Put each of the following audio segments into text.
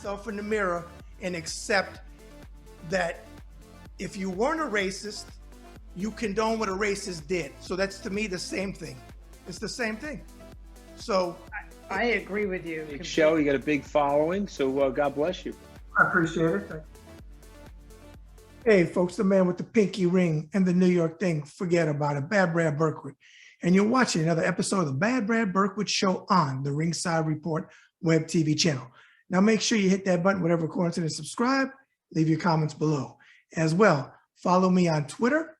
yourself in the mirror and accept that if you weren't a racist, you condone what a racist did. So that's, to me, the same thing. It's the same thing. So I agree with you. Big show, you got a big following, so God bless you. I appreciate it. Thank you. Hey, folks, the man with the pinky ring and the New York thing, forget about it. Bad Brad Berkwitt. And you're watching another episode of the Bad Brad Berkwitt Show on the Ringside Report web TV channel. Now, make sure you hit that button, whatever coincidence, subscribe, leave your comments below. As well, follow me on Twitter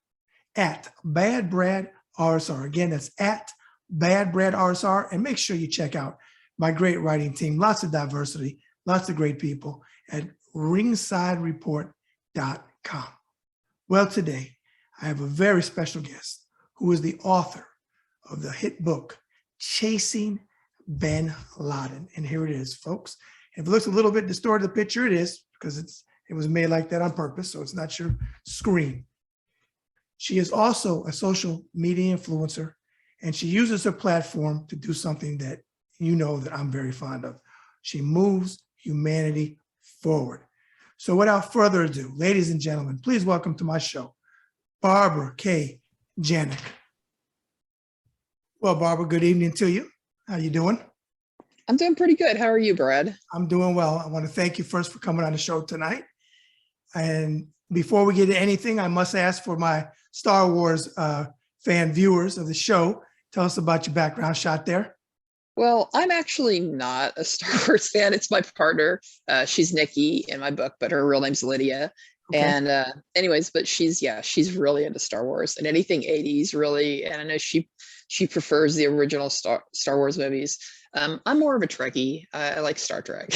at Bad Brad RSR. Again, that's at Bad Brad RSR. And make sure you check out my great writing team, lots of diversity, lots of great people at ringsidereport.com. Well, today, I have a very special guest who is the author of the hit book, Chasing Bin Laden. And here it is, folks. If it looks a little bit distorted, the picture, it is, because it was made like that on purpose, so it's not your screen. She is also a social media influencer, and she uses her platform to do something that you know that I'm very fond of. She moves humanity forward. So without further ado, ladies and gentlemen, please welcome to my show, Barbara K. Janik. Well, Barbara, good evening to you. How you doing? I'm doing pretty good. How are you, Brad? I'm doing well. I want to thank you first for coming on the show tonight. And before we get to anything, I must ask for my Star Wars fan viewers of the show, tell us about your background shot there. Well, I'm actually not a Star Wars fan. It's my partner. She's Nikki in my book, but her real name's Lydia. Okay. And anyways, but she's really into Star Wars and anything 80s, really. And I know she prefers the original Star Wars movies. I'm more of a Trekkie. I like Star Trek,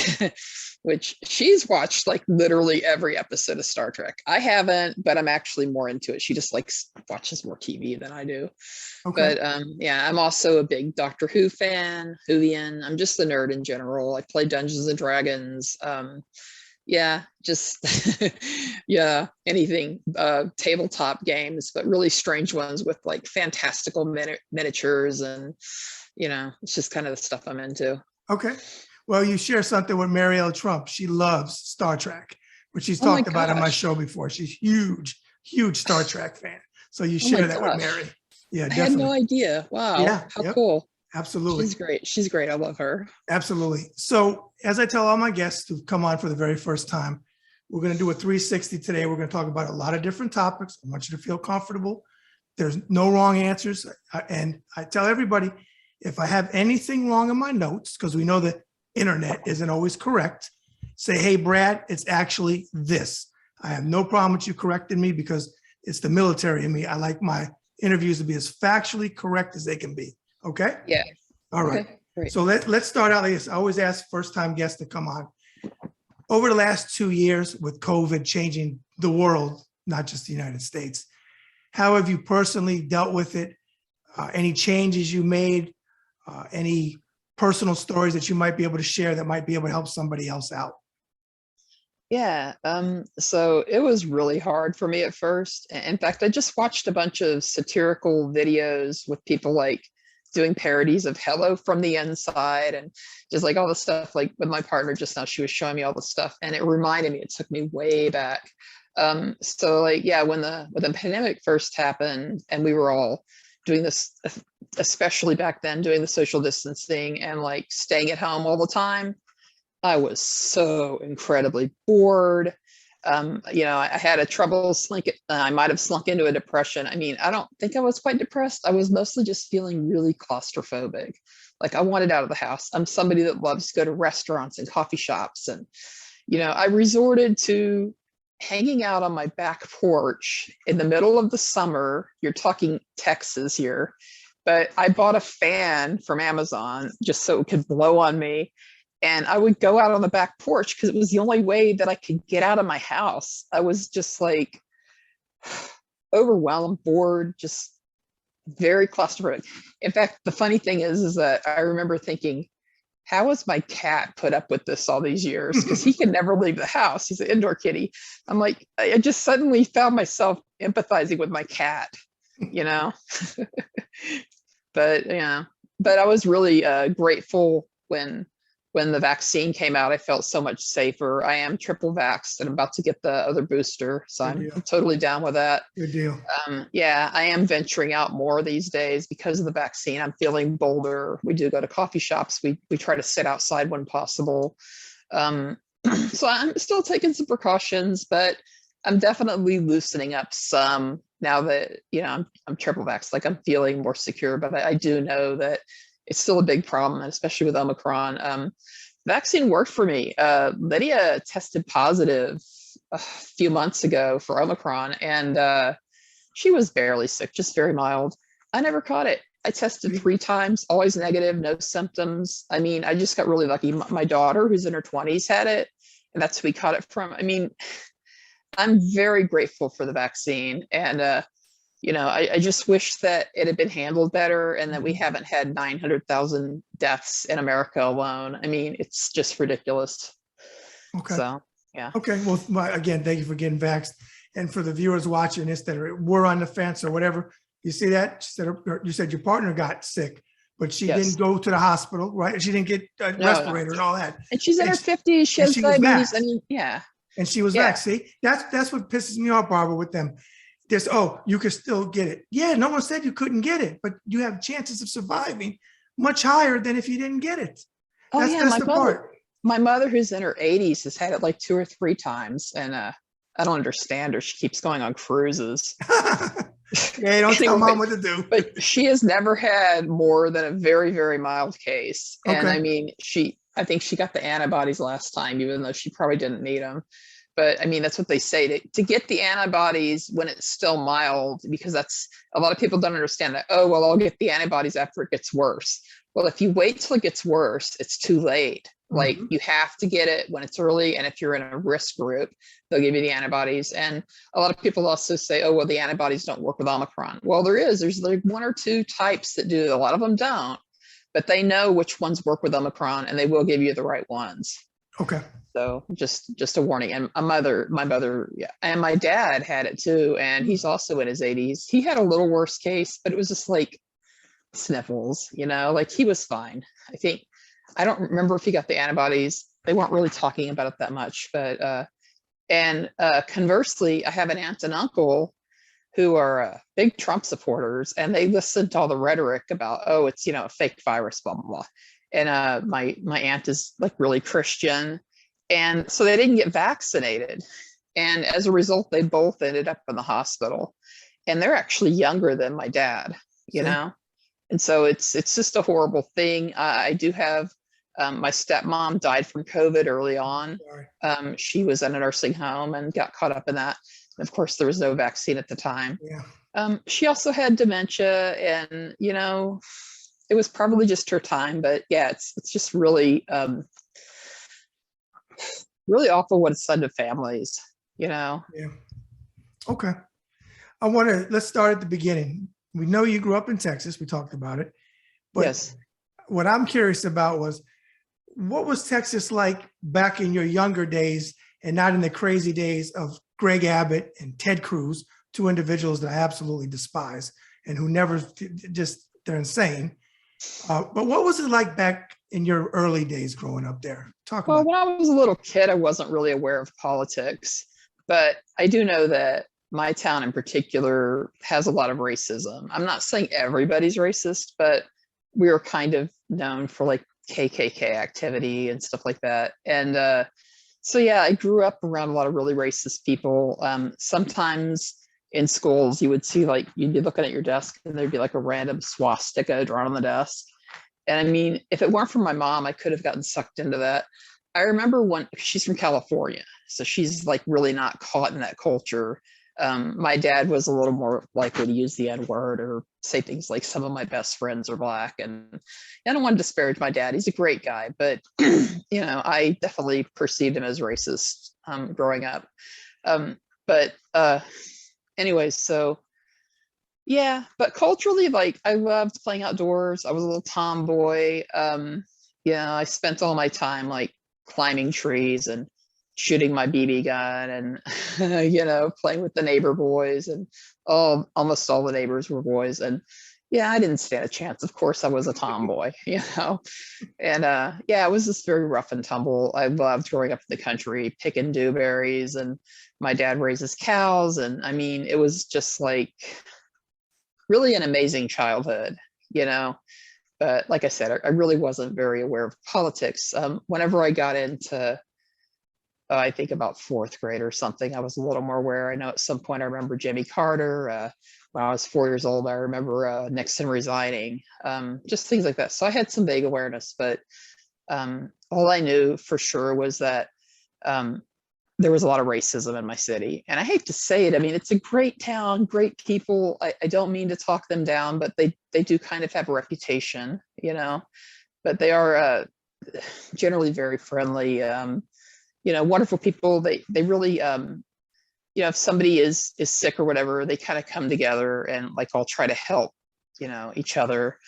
which she's watched like literally every episode of Star Trek. I haven't, but I'm actually more into it. She just watches more TV than I do. Okay. But yeah, I'm also a big Doctor Who fan, Whovian. I'm just a nerd in general. I play Dungeons and Dragons. Yeah, just yeah, anything, tabletop games, but really strange ones with like fantastical miniatures, and it's just kind of the stuff I'm into. Okay. Well, you share something with Marielle Trump. She loves Star Trek, which she's talked about on my show before. She's huge Star Trek fan. So you share that with Mary. Yeah, definitely. I had no idea. Wow. Yeah, how cool. Absolutely. She's great. I love her. Absolutely. So as I tell all my guests who've come on for the very first time, we're going to do a 360 today. We're going to talk about a lot of different topics. I want you to feel comfortable. There's no wrong answers. And I tell everybody, if I have anything wrong in my notes, because we know the internet isn't always correct, say, hey, Brad, it's actually this. I have no problem with you correcting me because it's the military in me. I like my interviews to be as factually correct as they can be. Okay? Yeah. All right. Okay, so let's start out like this. I always ask first-time guests to come on. Over the last 2 years with COVID changing the world, not just the United States, how have you personally dealt with it? Any changes you made? Any personal stories that you might be able to share that might be able to help somebody else out? Yeah, so it was really hard for me at first. In fact, I just watched a bunch of satirical videos with people like doing parodies of Hello from the Inside and just like all the stuff. Like with my partner just now, she was showing me all the stuff and it reminded me, it took me way back. So like, yeah, when the pandemic first happened and we were all doing this, especially back then, doing the social distancing and like staying at home all the time, I was so incredibly bored. I had a trouble I might have slunk into a depression. I mean, I don't think I was quite depressed. I was mostly just feeling really claustrophobic. Like I wanted out of the house. I'm somebody that loves to go to restaurants and coffee shops. And, I resorted to hanging out on my back porch in the middle of the summer. You're talking Texas here, but I bought a fan from Amazon just so it could blow on me. And I would go out on the back porch because it was the only way that I could get out of my house. I was just like overwhelmed, bored, just very claustrophobic. In fact, the funny thing is that I remember thinking, how has my cat put up with this all these years? Because he can never leave the house. He's an indoor kitty. I'm like, I just suddenly found myself empathizing with my cat, but I was really grateful when when the vaccine came out, I felt so much safer. I am triple vaxxed and I'm about to get the other booster. So I'm totally down with that. Good deal. Yeah, I am venturing out more these days because of the vaccine. I'm feeling bolder. We do go to coffee shops. We try to sit outside when possible. So I'm still taking some precautions, but I'm definitely loosening up some now that, you know, I'm triple vaxxed. Like I'm feeling more secure, but I do know that it's still a big problem, especially with Omicron. Vaccine worked for me. Lydia tested positive a few months ago for Omicron, and she was barely sick, just very mild. I never caught it. I tested 3 times, always negative, no symptoms. I mean, I just got really lucky. My daughter, who's in her 20s, had it, and that's who we caught it from. I mean, I'm very grateful for the vaccine, and you know, I just wish that it had been handled better and that we haven't had 900,000 deaths in America alone. I mean, it's just ridiculous. Okay. So, yeah. Okay. Well, again, thank you for getting vaxxed. And for the viewers watching this that were on the fence or whatever, you see that? You said your partner got sick, but she didn't go to the hospital, right? She didn't get a respirator and all that. And she's in her 50s. She has diabetes. I mean, yeah. And she was vaxxed. See, that's what pisses me off, Barbara, with them. This, oh, you could still get it. Yeah, no one said you couldn't get it, but you have chances of surviving much higher than if you didn't get it. That's the part. My mother, who's in her 80s, has had it like 2 or 3 times, and I don't understand her. She keeps going on cruises. Yeah, don't tell mom what to do. But she has never had more than a very, very mild case. And I mean, I think she got the antibodies last time, even though she probably didn't need them. But I mean, that's what they say to get the antibodies when it's still mild, because that's a lot of people don't understand that. Oh, well, I'll get the antibodies after it gets worse. Well, if you wait till it gets worse, it's too late. Like you have to get it when it's early. And if you're in a risk group, they'll give you the antibodies. And a lot of people also say, oh, well, the antibodies don't work with Omicron. Well, there's like 1 or 2 types that do. A lot of them don't, but they know which ones work with Omicron and they will give you the right ones. Okay. So just a warning. And my mother, yeah, and my dad had it too. And he's also in his 80s. He had a little worse case, but it was just like sniffles, you know, like he was fine. I don't remember if he got the antibodies. They weren't really talking about it that much, but, conversely, I have an aunt and uncle who are big Trump supporters, and they listen to all the rhetoric about, oh, it's, you know, a fake virus, blah, blah, blah. And my aunt is like really Christian. And so they didn't get vaccinated. And as a result, they both ended up in the hospital. And they're actually younger than my dad, you know? And so it's just a horrible thing. I do have, my stepmom died from COVID early on. She was in a nursing home and got caught up in that. And of course, there was no vaccine at the time. Yeah. She also had dementia, and, you know, it was probably just her time, but yeah, it's just really, really awful what it's done to families, you know? Yeah. Okay. Let's start at the beginning. We know you grew up in Texas. We talked about it. But yes. What I'm curious about was, what was Texas like back in your younger days and not in the crazy days of Greg Abbott and Ted Cruz, 2 individuals that I absolutely despise and who never they're insane. But what was it like back in your early days growing up there? Well, when I was a little kid, I wasn't really aware of politics, but I do know that my town in particular has a lot of racism. I'm not saying everybody's racist, but we were kind of known for like KKK activity and stuff like that. And so, yeah, I grew up around a lot of really racist people. Sometimes in schools, you would see, like, you'd be looking at your desk and there'd be like a random swastika drawn on the desk. And I mean, if it weren't for my mom, I could have gotten sucked into that. I remember when she's from California, so she's like really not caught in that culture. My dad was a little more likely to use the N-word or say things like, some of my best friends are Black. And I don't want to disparage my dad. He's a great guy, but you know, I definitely perceived him as racist growing up. But anyways, so yeah, but culturally, like, I loved playing outdoors. I was a little tomboy. Yeah, I spent all my time like climbing trees and shooting my BB gun and, you know, playing with the neighbor boys, and almost all the neighbors were boys. And, Yeah, I didn't stand a chance. Of course, I was a tomboy, and yeah, it was just very rough and tumble. I loved growing up in the country, picking dewberries, and my dad raises cows, and I mean, it was just like really an amazing childhood, you know. But like I said, I really wasn't very aware of politics. Whenever I got into, I think about fourth grade or something, I was a little more aware. I know at some point I remember Jimmy Carter. When I was 4 years old, I remember Nixon resigning, just things like that. So I had some vague awareness, but all I knew for sure was that there was a lot of racism in my city. And I hate to say it, I mean, it's a great town, great people. I don't mean to talk them down, but they do kind of have a reputation, but they are generally very friendly, wonderful people. They really, if somebody is sick or whatever, they kind of come together and like all try to help, each other.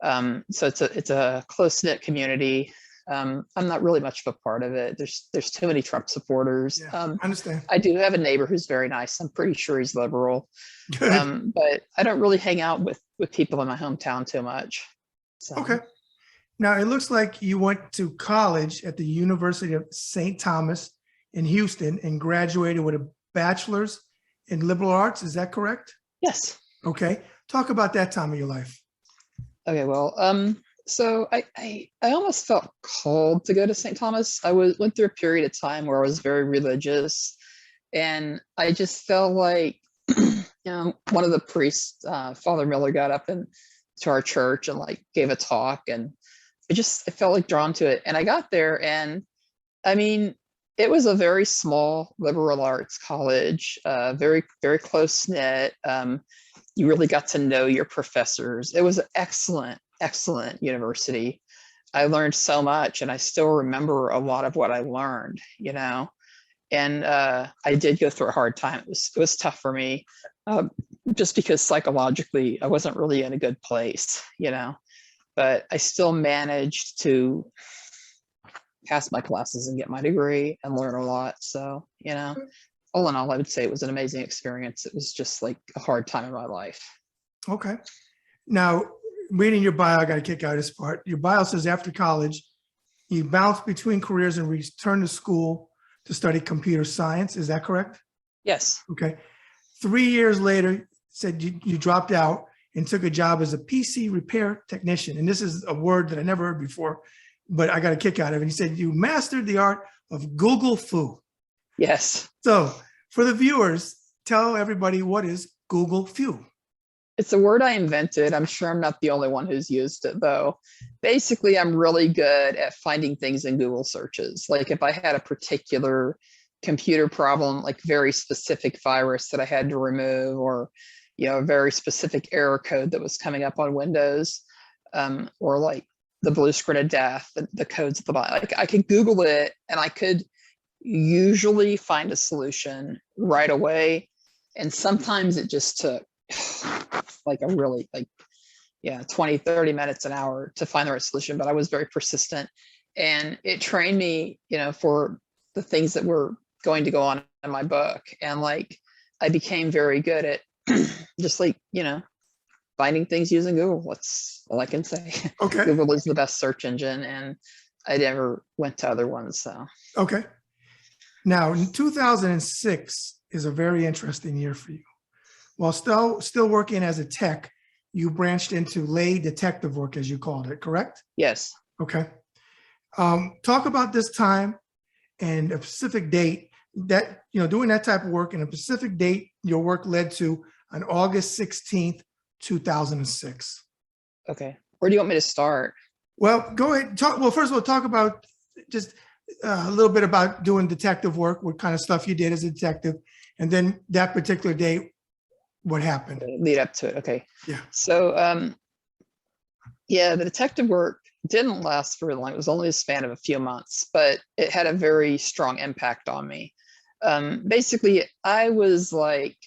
So it's a close-knit community. I'm not really much of a part of it. There's too many Trump supporters. Yeah, I understand. I do have a neighbor who's very nice. I'm pretty sure he's liberal. Good. But I don't really hang out with people in my hometown too much. So. Okay. Now it looks like you went to college at the University of St. Thomas in Houston and graduated with a bachelor's in liberal arts. Is that correct? Yes. Okay. Talk about that time of your life. Okay, well, so I almost felt called to go to St. Thomas. I went through a period of time where I was very religious, and I just felt like, one of the priests, Father Miller, got up to our church and like gave a talk, and I felt like drawn to it. And I got there, and I mean, it was a very small liberal arts college, very, very close knit. You really got to know your professors. It was an excellent university. I learned so much, and I still remember a lot of what I learned, and I did go through a hard time. It was tough for me, just because psychologically I wasn't really in a good place, but I still managed to pass my classes and get my degree and learn a lot. So, all in all, I would say it was an amazing experience. It was just like a hard time in my life. Okay. Now, reading your bio, I got to kick out this part. Your bio says after college, you bounced between careers and returned to school to study computer science. Is that correct? Yes. Okay. 3 years later, said you dropped out and took a job as a PC repair technician. And this is a word that I never heard before, but I got a kick out of it. He said you mastered the art of Google Foo. Yes. So for the viewers, tell everybody, what is Google Foo? It's a word I invented. I'm sure I'm not the only one who's used it, though. Basically, I'm really good at finding things in Google searches. Like if I had a particular computer problem, like very specific virus that I had to remove, or a very specific error code that was coming up on Windows, or like the blue screen of death, the codes at the bottom. Like I could Google it, and I could usually find a solution right away. And sometimes it just took like 20, 30 minutes, an hour to find the right solution. But I was very persistent, and it trained me, for the things that were going to go on in my book. And like, I became very good at just like, finding things using Google. That's all I can say. Okay. Google is the best search engine, and I never went to other ones. So. Okay. Now, in 2006 is a very interesting year for you. While still working as a tech, you branched into lay detective work, as you called it, correct? Yes. Okay. Talk about this time and a specific date that, doing that type of work, and a specific date your work led to on August 16th, 2006. Okay. Where do you want me to start? Well, go ahead. First of all, talk about just a little bit about doing detective work, what kind of stuff you did as a detective, and then that particular day, what happened. Lead up to it. Okay. Yeah. So, the detective work didn't last very long. It was only a span of a few months, but it had a very strong impact on me. Basically, I was like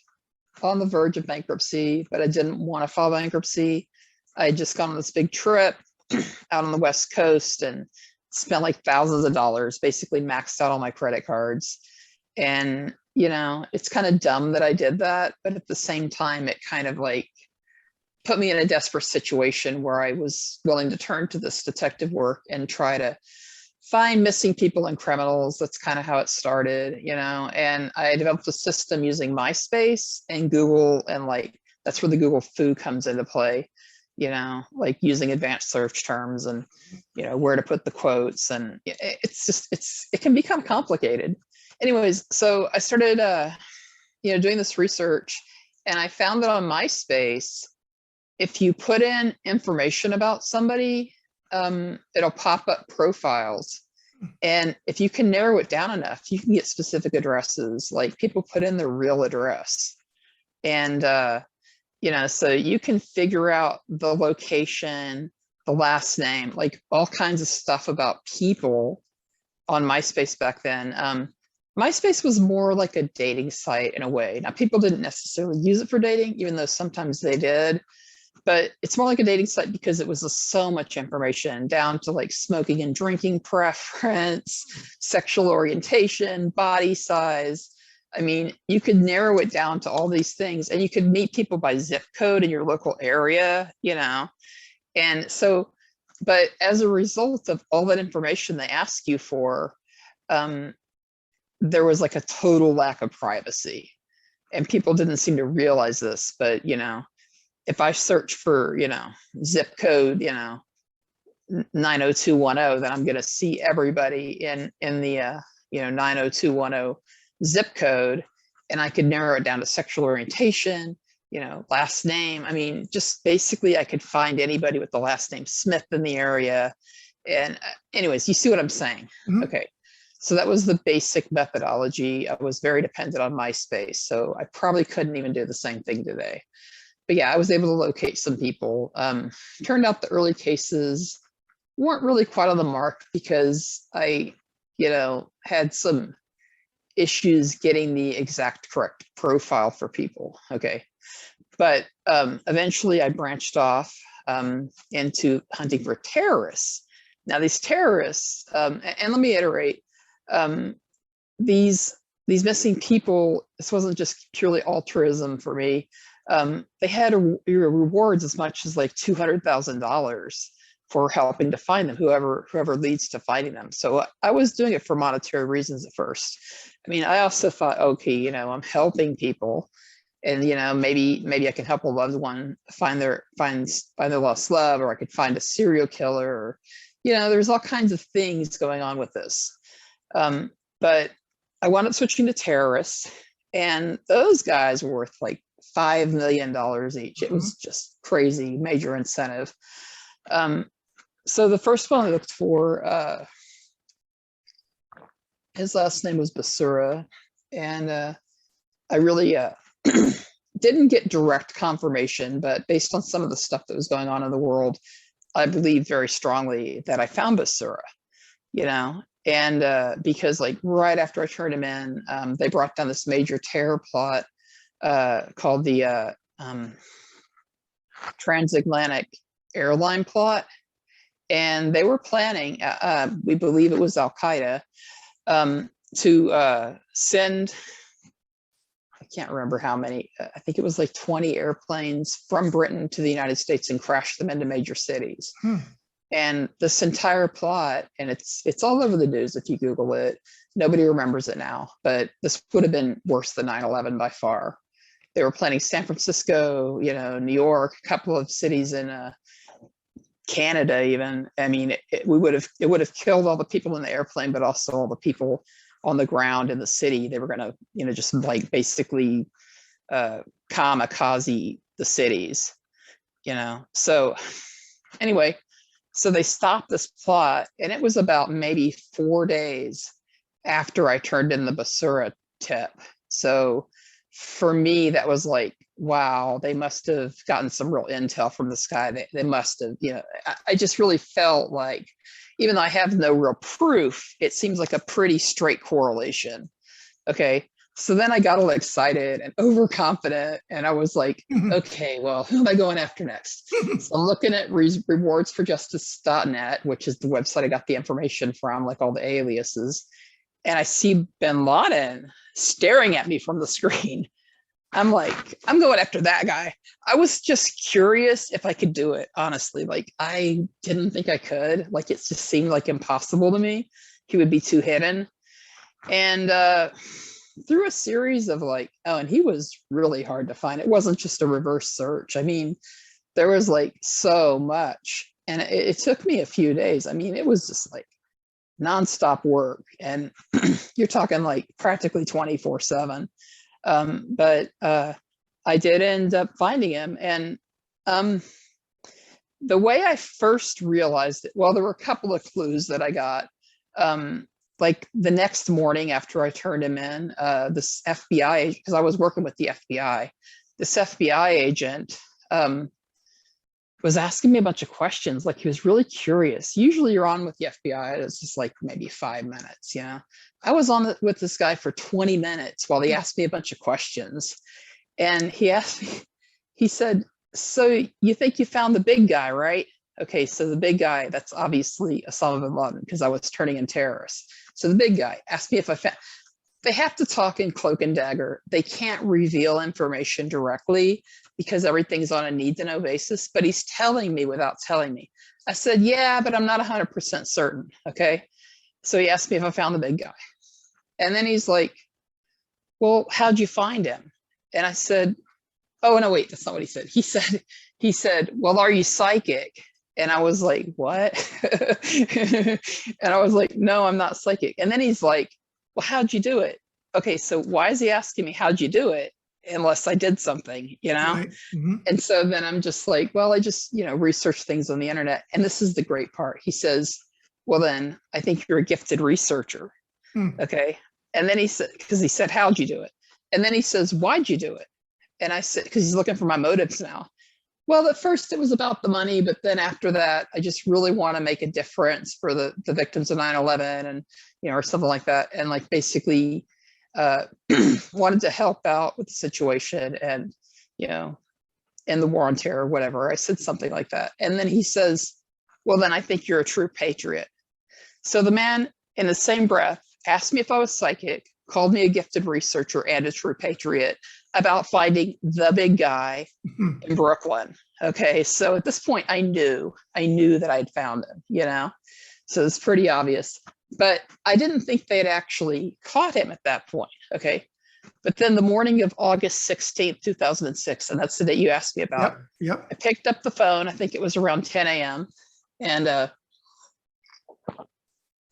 on the verge of bankruptcy, but I didn't want to file bankruptcy. I had just gone on this big trip out on the West Coast and spent like thousands of dollars, basically maxed out all my credit cards. And, it's kind of dumb that I did that, but at the same time, it kind of like put me in a desperate situation where I was willing to turn to this detective work and try to find missing people and criminals. That's kind of how it started, and I developed a system using MySpace and Google, and like that's where the Google foo comes into play, like using advanced search terms and where to put the quotes, and it can become complicated. Anyways, so I started doing this research, and I found that on MySpace, if you put in information about somebody, it'll pop up profiles. And if you can narrow it down enough, you can get specific addresses, like people put in their real address. And, so you can figure out the location, the last name, like all kinds of stuff about people on MySpace back then. MySpace was more like a dating site in a way. Now, people didn't necessarily use it for dating, even though sometimes they did. But it's more like a dating site because it was so much information, down to like smoking and drinking preference, sexual orientation, body size. I mean, you could narrow it down to all these things, and you could meet people by zip code in your local area, And so, but as a result of all that information they ask you for, there was like a total lack of privacy, and people didn't seem to realize this, but if I search for, zip code, 90210, then I'm going to see everybody in the, 90210 zip code, and I could narrow it down to sexual orientation, last name. I mean, just basically I could find anybody with the last name Smith in the area. And anyways, you see what I'm saying? Mm-hmm. Okay. So that was the basic methodology. I was very dependent on MySpace, so I probably couldn't even do the same thing today. But yeah, I was able to locate some people. Turned out the early cases weren't really quite on the mark because I, had some issues getting the exact correct profile for people. Okay. But eventually I branched off into hunting for terrorists. Now these terrorists, and let me iterate, these missing people, this wasn't just purely altruism for me. They had rewards as much as like $200,000 for helping to find them, whoever leads to finding them. So I was doing it for monetary reasons at first. I mean, I also thought, okay, I'm helping people, and maybe I can help a loved one find their lost love, or I could find a serial killer, or there's all kinds of things going on with this. But I wound up switching to terrorists, and those guys were worth like $5 million each. It was just crazy, major incentive. So the first one I looked for, his last name was Basura, and I really didn't get direct confirmation, but based on some of the stuff that was going on in the world, I believe very strongly that I found Basura, and because like right after I turned him in, they brought down this major terror plot called the transatlantic airline plot. And they were planning, we believe it was Al-Qaeda, to send, I can't remember how many, I think it was like 20 airplanes from Britain to the United States and crash them into major cities. And this entire plot, and it's all over the news if you Google it, nobody remembers it now, but this would have been worse than 9/11 by far. They were planning San Francisco, New York, a couple of cities in Canada even. I mean, it would have killed all the people in the airplane, but also all the people on the ground in the city. They were going to, just like basically kamikaze the cities, So anyway, so they stopped this plot, and it was about maybe 4 days after I turned in the Basura tip. So for me, that was like, wow, they must have gotten some real intel from this guy. They must have, I just really felt like, even though I have no real proof, it seems like a pretty straight correlation. Okay. So then I got all excited and overconfident, and I was like, okay, well, who am I going after next? So I'm looking at rewardsforjustice.net, which is the website I got the information from, like all the aliases. And I see bin Laden staring at me from the screen. I'm like, I'm going after that guy. I was just curious if I could do it, honestly. Like, I didn't think I could. Like, it just seemed like impossible to me. He would be too hidden. And through a series of like, oh, and he was really hard to find. It wasn't just a reverse search. I mean, there was like so much. And it took me a few days. I mean, it was just like nonstop work. And you're talking like practically 24/7. But I did end up finding him. And the way I first realized it, well, there were a couple of clues that I got. Like the next morning after I turned him in, this FBI, because I was working with the FBI, this FBI agent was asking me a bunch of questions. Like he was really curious. Usually you're on with the FBI, it's just like maybe 5 minutes, you know. I was on with this guy for 20 minutes while he asked me a bunch of questions. And he asked me, he said, so you think you found the big guy, right? Okay, so the big guy, that's obviously Osama bin Laden, because I was turning in terrorists. So the big guy asked me if I found, they have to talk in cloak and dagger. They can't reveal information directly because everything's on a need to know basis, but he's telling me without telling me. I said, yeah, but I'm not 100% certain, okay? So he asked me if I found the big guy. And then he's like, well, how'd you find him? And I said, oh, no, wait, that's not what he said. He said, well, are you psychic? And I was like, what? And I was like, no, I'm not psychic. And then he's like, well, how'd you do it? Okay, so why is he asking me how'd you do it? Unless I did something, you know? Right. Mm-hmm. And so then I'm just like, well, I just, you know, research things on the internet. And this is the great part. He says, well, then I think you're a gifted researcher. Okay. And then he said, because he said, how'd you do it? And then he says, why'd you do it? And I said, because he's looking for my motives now. Well, at first it was about the money, but then after that, I just really want to make a difference for the victims of 9/11 and, you know, or something like that. And like basically wanted to help out with the situation and, you know, and the war on terror, whatever. I said something like that. And then he says, well, then I think you're a true patriot. So the man in the same breath asked me if I was psychic, called me a gifted researcher and a true patriot about finding the big guy in Brooklyn. Okay, so at this point, I knew that I'd found him, you know, so it's pretty obvious. But I didn't think they'd actually caught him at that point. Okay, but then the morning of August 16th, 2006, and that's the day you asked me about. Yep. I picked up the phone. I think it was around 10 a.m. And I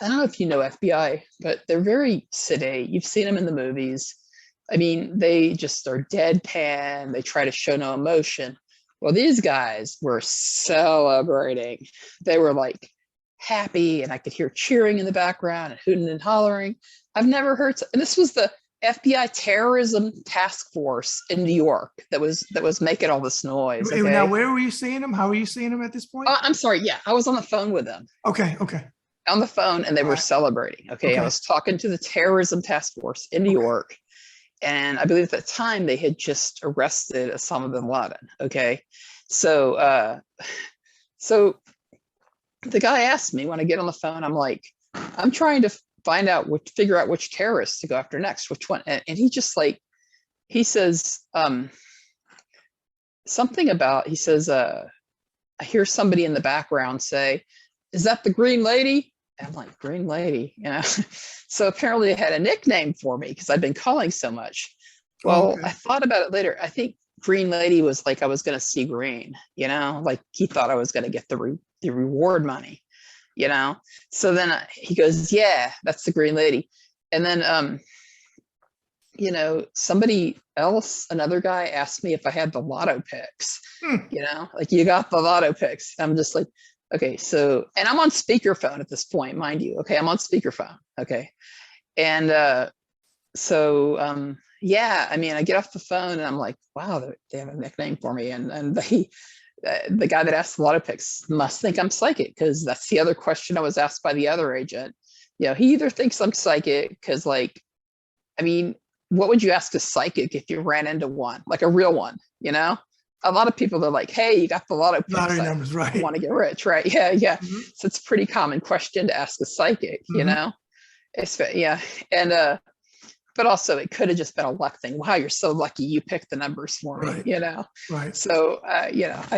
don't know if you know FBI, but they're very sedate. You've seen them in the movies. I mean, they just are deadpan. They try to show no emotion. Well, these guys were celebrating. They were like happy, and I could hear cheering in the background and hooting and hollering. I've never heard. And this was the FBI terrorism task force in New York that was making all this noise. Okay? Now, where were you seeing them? How were you seeing them at this point? I'm sorry. Yeah, I was on the phone with them. Okay. On the phone, and they were celebrating. Okay, I was talking to the terrorism task force in New York, and I believe at that time they had just arrested Osama bin Laden. Okay, so so the guy asked me when I get on the phone, I'm like, I'm trying to figure out which terrorists to go after next, which one, and he just like, he says something about, he says, I hear somebody in the background say, is that the green lady? And I'm like, green lady, you know? So apparently they had a nickname for me because I'd been calling so much. Well, I thought about it later. I think green lady was like, I was going to see green, you know, like he thought I was going to get the reward money, you know? So then he goes, yeah, that's the green lady. And then, you know, somebody else, another guy asked me if I had the lotto picks, you know, like you got the lotto picks. I'm just like, okay, so, and I'm on speakerphone at this point, mind you. Okay, I'm on speakerphone. Okay. And yeah, I mean, I get off the phone and I'm like, wow, they have a nickname for me. And they, the guy that asked the lotto picks must think I'm psychic, because that's the other question I was asked by the other agent. You know, he either thinks I'm psychic because, like, I mean, what would you ask a psychic if you ran into one, like a real one, you know? A lot of people are like, hey, you got the lotto picks. Lottery numbers, right? Want to get rich, right? Yeah. So it's a pretty common question to ask a psychic, you know? Yeah. And but also it could have just been a luck thing. Wow, you're so lucky you picked the numbers for me, Right. you know? Right. So, I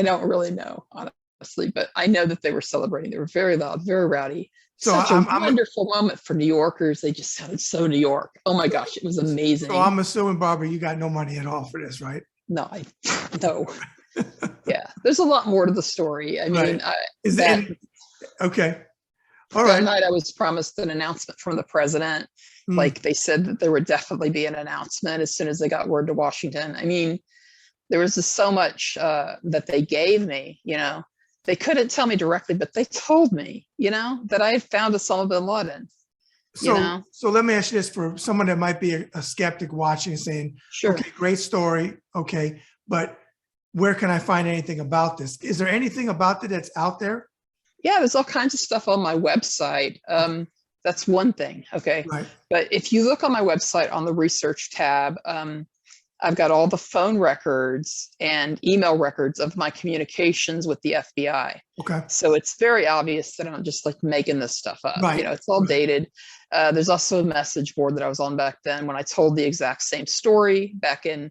don't really know, honestly, but I know that they were celebrating. They were very loud, very rowdy. So Such a I'm wonderful moment for New Yorkers. They just sounded so New York. Oh my gosh, it was amazing. so I'm assuming, Barbara, you got no money at all for this, right? No, no. Yeah, there's a lot more to the story. I mean, Is that, it okay? All that right. night I was promised an announcement from the president. Mm. Like they said that there would definitely be an announcement as soon as they got word to Washington. I mean, there was just so much that they gave me, you know. They couldn't tell me directly, but they told me, you know, that I had found Osama bin Laden. So let me ask you this for someone that might be a skeptic watching and saying, Sure. okay, great story. Okay. But where can I find anything about this? Is there anything about it that's out there? Yeah, there's all kinds of stuff on my website. That's one thing. Okay. Right. But if you look on my website on the research tab, I've got all the phone records and email records of my communications with the FBI. Okay. So it's very obvious that I'm just like making this stuff up. Right. You know, it's all dated. There's also a message board that I was on back then when I told the exact same story back in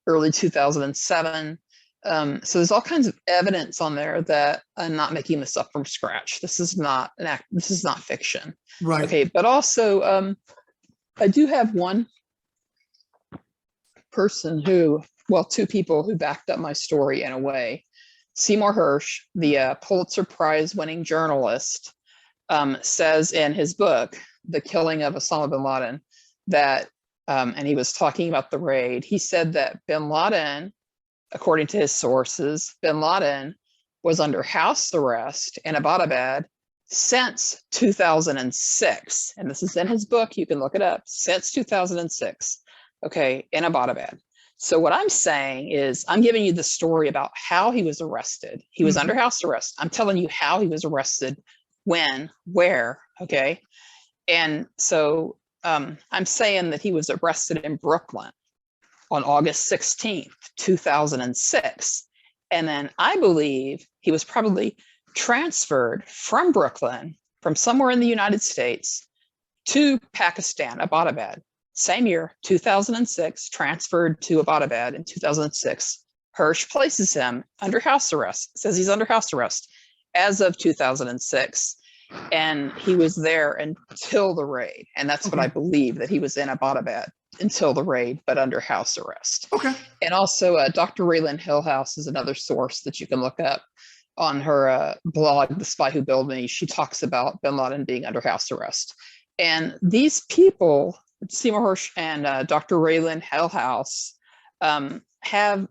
early 2007. So there's all kinds of evidence on there that I'm not making this up from scratch. This is not this is not fiction. Right. Okay. But also, I do have one person two people who backed up my story in a way. Seymour Hersh, the Pulitzer Prize winning journalist, says in his book, The Killing of Osama bin Laden, that, and he was talking about the raid, he said that bin Laden, according to his sources, bin Laden was under house arrest in Abbottabad since 2006. And this is in his book, you can look it up, since 2006. Okay, in Abbottabad. So what I'm saying is I'm giving you the story about how he was arrested. He was under house arrest. I'm telling you how he was arrested, when, where, okay? And so I'm saying that he was arrested in Brooklyn on August 16th, 2006. And then I believe he was probably transferred from Brooklyn, from somewhere in the United States, to Pakistan, Abbottabad. Same year, 2006, transferred to Abbottabad in 2006. Hersh places him under house arrest, says he's under house arrest as of 2006. And he was there until the raid. And that's what I believe, that he was in Abbottabad until the raid, but under house arrest. Okay. And also Dr. Raylan Hillhouse is another source that you can look up on her blog, The Spy Who Built Me. She talks about bin Laden being under house arrest. And these people, Seymour Hersh and Dr. Raylan Hillhouse, have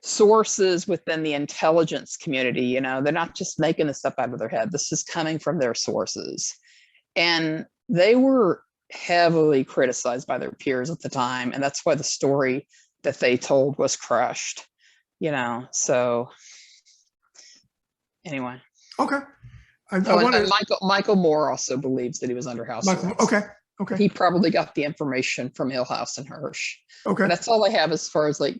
sources within the intelligence community. You know, they're not just making this stuff out of their head. This is coming from their sources. And they were heavily criticized by their peers at the time. And that's why the story that they told was crushed, you know, so anyway. Okay. And Michael Moore also believes that he was under house arrest. Okay. Okay. He probably got the information from Hillhouse and Hersh. Okay. And that's all I have as far as like,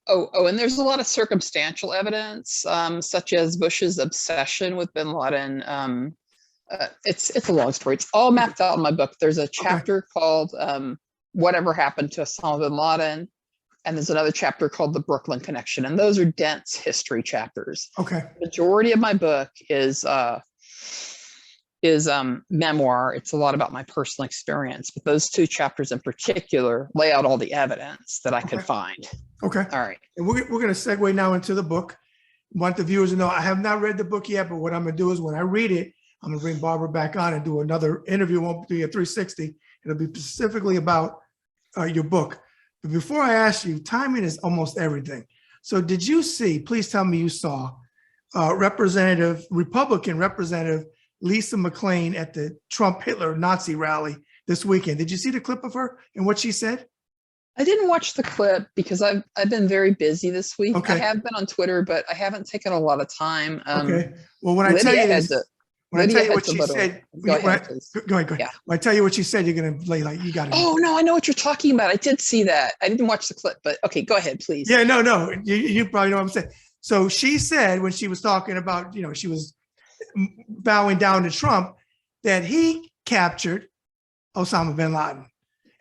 and there's a lot of circumstantial evidence, such as Bush's obsession with bin Laden. It's a long story. It's all mapped out in my book. There's a chapter called Whatever Happened to Osama bin Laden. And there's another chapter called The Brooklyn Connection. And those are dense history chapters. Okay. The majority of my book is memoir. It's a lot about my personal experience, but those two chapters in particular lay out all the evidence that I could find. Okay. All right. And we're going to segue now into the book. Want the viewers to know I have not read the book yet, but what I'm going to do is when I read it, I'm going to bring Barbara back on and do another interview. It won't be a 360. It'll be specifically about your book. But before I ask you, timing is almost everything. So did you see, please tell me you saw Republican Representative Lisa McClain at the Trump Hitler Nazi rally this weekend. Did you see the clip of her and what she said? I didn't watch the clip because I've been very busy this week. Okay. I have been on Twitter, but I haven't taken a lot of time. Okay. Well, when I tell you this, when I tell you what she said, go ahead. Go ahead. Yeah. When I tell you what she said, you're going to lay like you got it. Oh no, I know what you're talking about. I did see that. I didn't watch the clip, but okay, go ahead, please. Yeah, no, you probably know what I'm saying. So she said when she was talking about, she was bowing down to Trump, that he captured Osama bin Laden.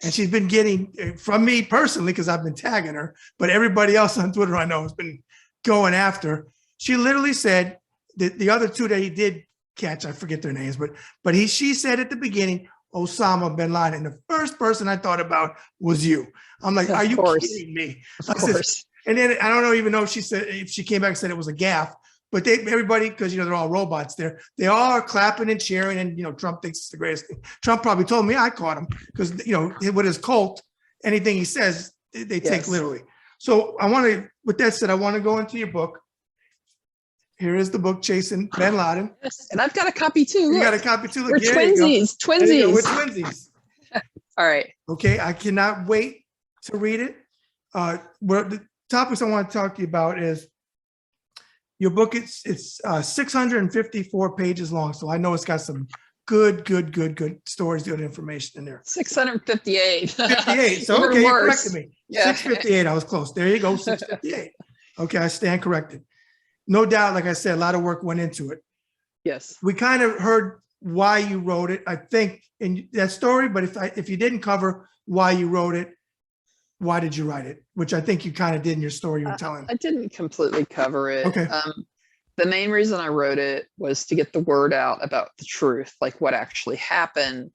And she's been getting from me personally, because I've been tagging her, but everybody else on Twitter I know has been going after her. She literally said that the other two that he did catch, I forget their names, but she said at the beginning, Osama bin Laden. And the first person I thought about was you. I'm like, are you kidding me? Of course. And then I don't even know if she came back and said it was a gaffe, but everybody, because they're all robots there, they all are clapping and cheering, and Trump thinks it's the greatest thing. Trump probably told me I caught him, because with his cult, anything he says, they take literally. So with that said, I want to go into your book. Here is the book, Chasing bin Laden. Yes, and I've got a copy too. You Look. got a copy too. Look, We're twinsies. Twinsies. We're twinsies. All right. Okay, I cannot wait to read it. The topics I want to talk to you about is your book. It's 654 pages long, so I know it's got some good stories, good information in there. 658. 58. So Even okay, you worse. corrected me. Yeah. 658. I was close. There you go. 658. Okay, I stand corrected. No doubt, like I said, a lot of work went into it. Yes. We kind of heard why you wrote it, I think, in that story. But if you didn't cover why you wrote it, why did you write it? Which I think you kind of did in your story you were telling. I didn't completely cover it. Okay. The main reason I wrote it was to get the word out about the truth, like what actually happened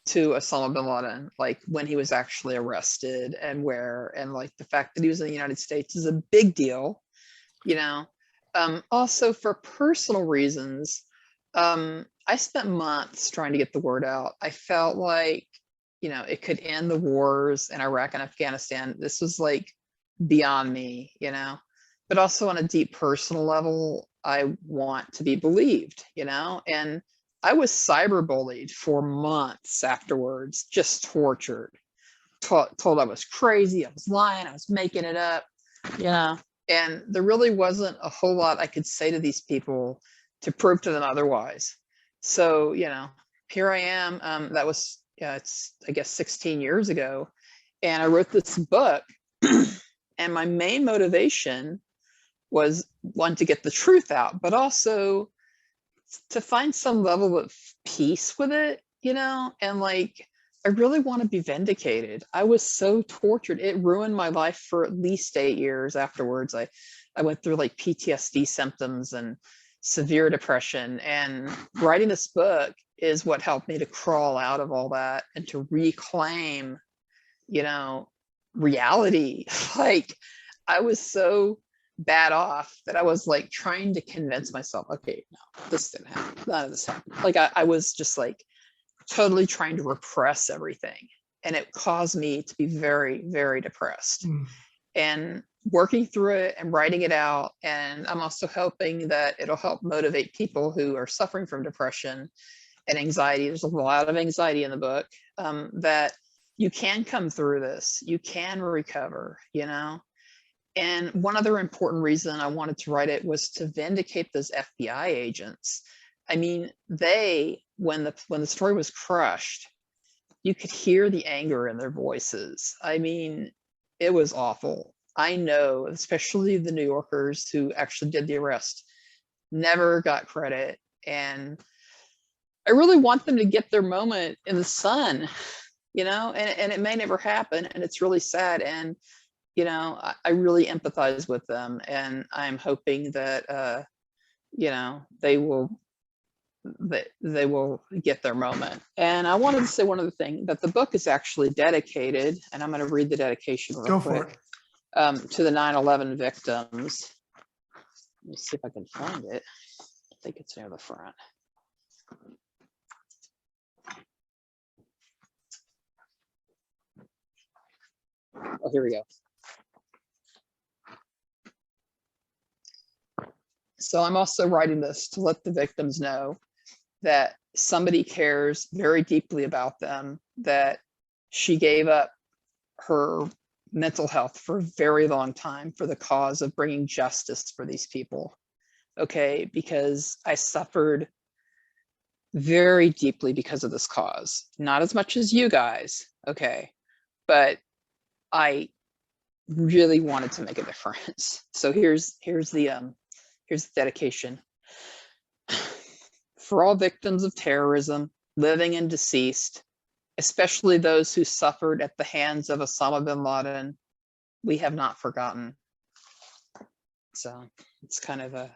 to Osama bin Laden, like when he was actually arrested and where, and like the fact that he was in the United States is a big deal, Also, for personal reasons, I spent months trying to get the word out. I felt like, it could end the wars in Iraq and Afghanistan. This was like beyond me, but also on a deep personal level, I want to be believed, and I was cyberbullied for months afterwards, just tortured, told I was crazy, I was lying, I was making it up, and there really wasn't a whole lot I could say to these people to prove to them otherwise. So, here I am. That was, it's, I guess, 16 years ago. And I wrote this book. And my main motivation was, one, to get the truth out, but also to find some level of peace with it, and like, I really want to be vindicated. I was so tortured. It ruined my life for at least 8 years afterwards. I went through like PTSD symptoms and severe depression, and writing this book is what helped me to crawl out of all that and to reclaim, reality. Like, I was so bad off that I was like trying to convince myself, okay, no, this didn't happen. None of this happened. Like, I was just like totally trying to repress everything. And it caused me to be very, very depressed. And working through it and writing it out. And I'm also hoping that it'll help motivate people who are suffering from depression and anxiety. There's a lot of anxiety in the book, that you can come through this, you can recover, And one other important reason I wanted to write it was to vindicate those FBI agents. I mean, when the story was crushed, you could hear the anger in their voices. I mean, it was awful. I know, especially the New Yorkers who actually did the arrest, never got credit. And I really want them to get their moment in the sun, and it may never happen. And it's really sad. And, I really empathize with them. And I'm hoping that, they will get their moment. And I wanted to say one other thing, that the book is actually dedicated, and I'm going to read the dedication real quick, to the 9/11 victims. Let me see if I can find it. I think it's near the front. Oh, here we go. So I'm also writing this to let the victims know that somebody cares very deeply about them, that she gave up her mental health for a very long time for the cause of bringing justice for these people. Okay, because I suffered very deeply because of this cause. Not as much as you guys, okay, but I really wanted to make a difference. So here's the dedication. For all victims of terrorism, living and deceased, especially those who suffered at the hands of Osama bin Laden, we have not forgotten. So it's kind of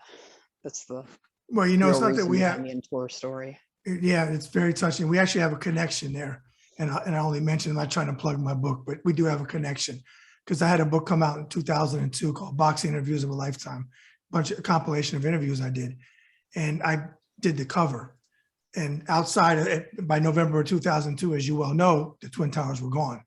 that's the Well, you know, it's real not that reason we behind have, the Mentor story. yeah, it's very touching. We actually have a connection there. And I only mentioned, I'm not trying to plug my book, but we do have a connection because I had a book come out in 2002 called Boxing Interviews of a Lifetime, a compilation of interviews I did. And I did the cover. And outside of it, by November of 2002, as you well know, the Twin Towers were gone.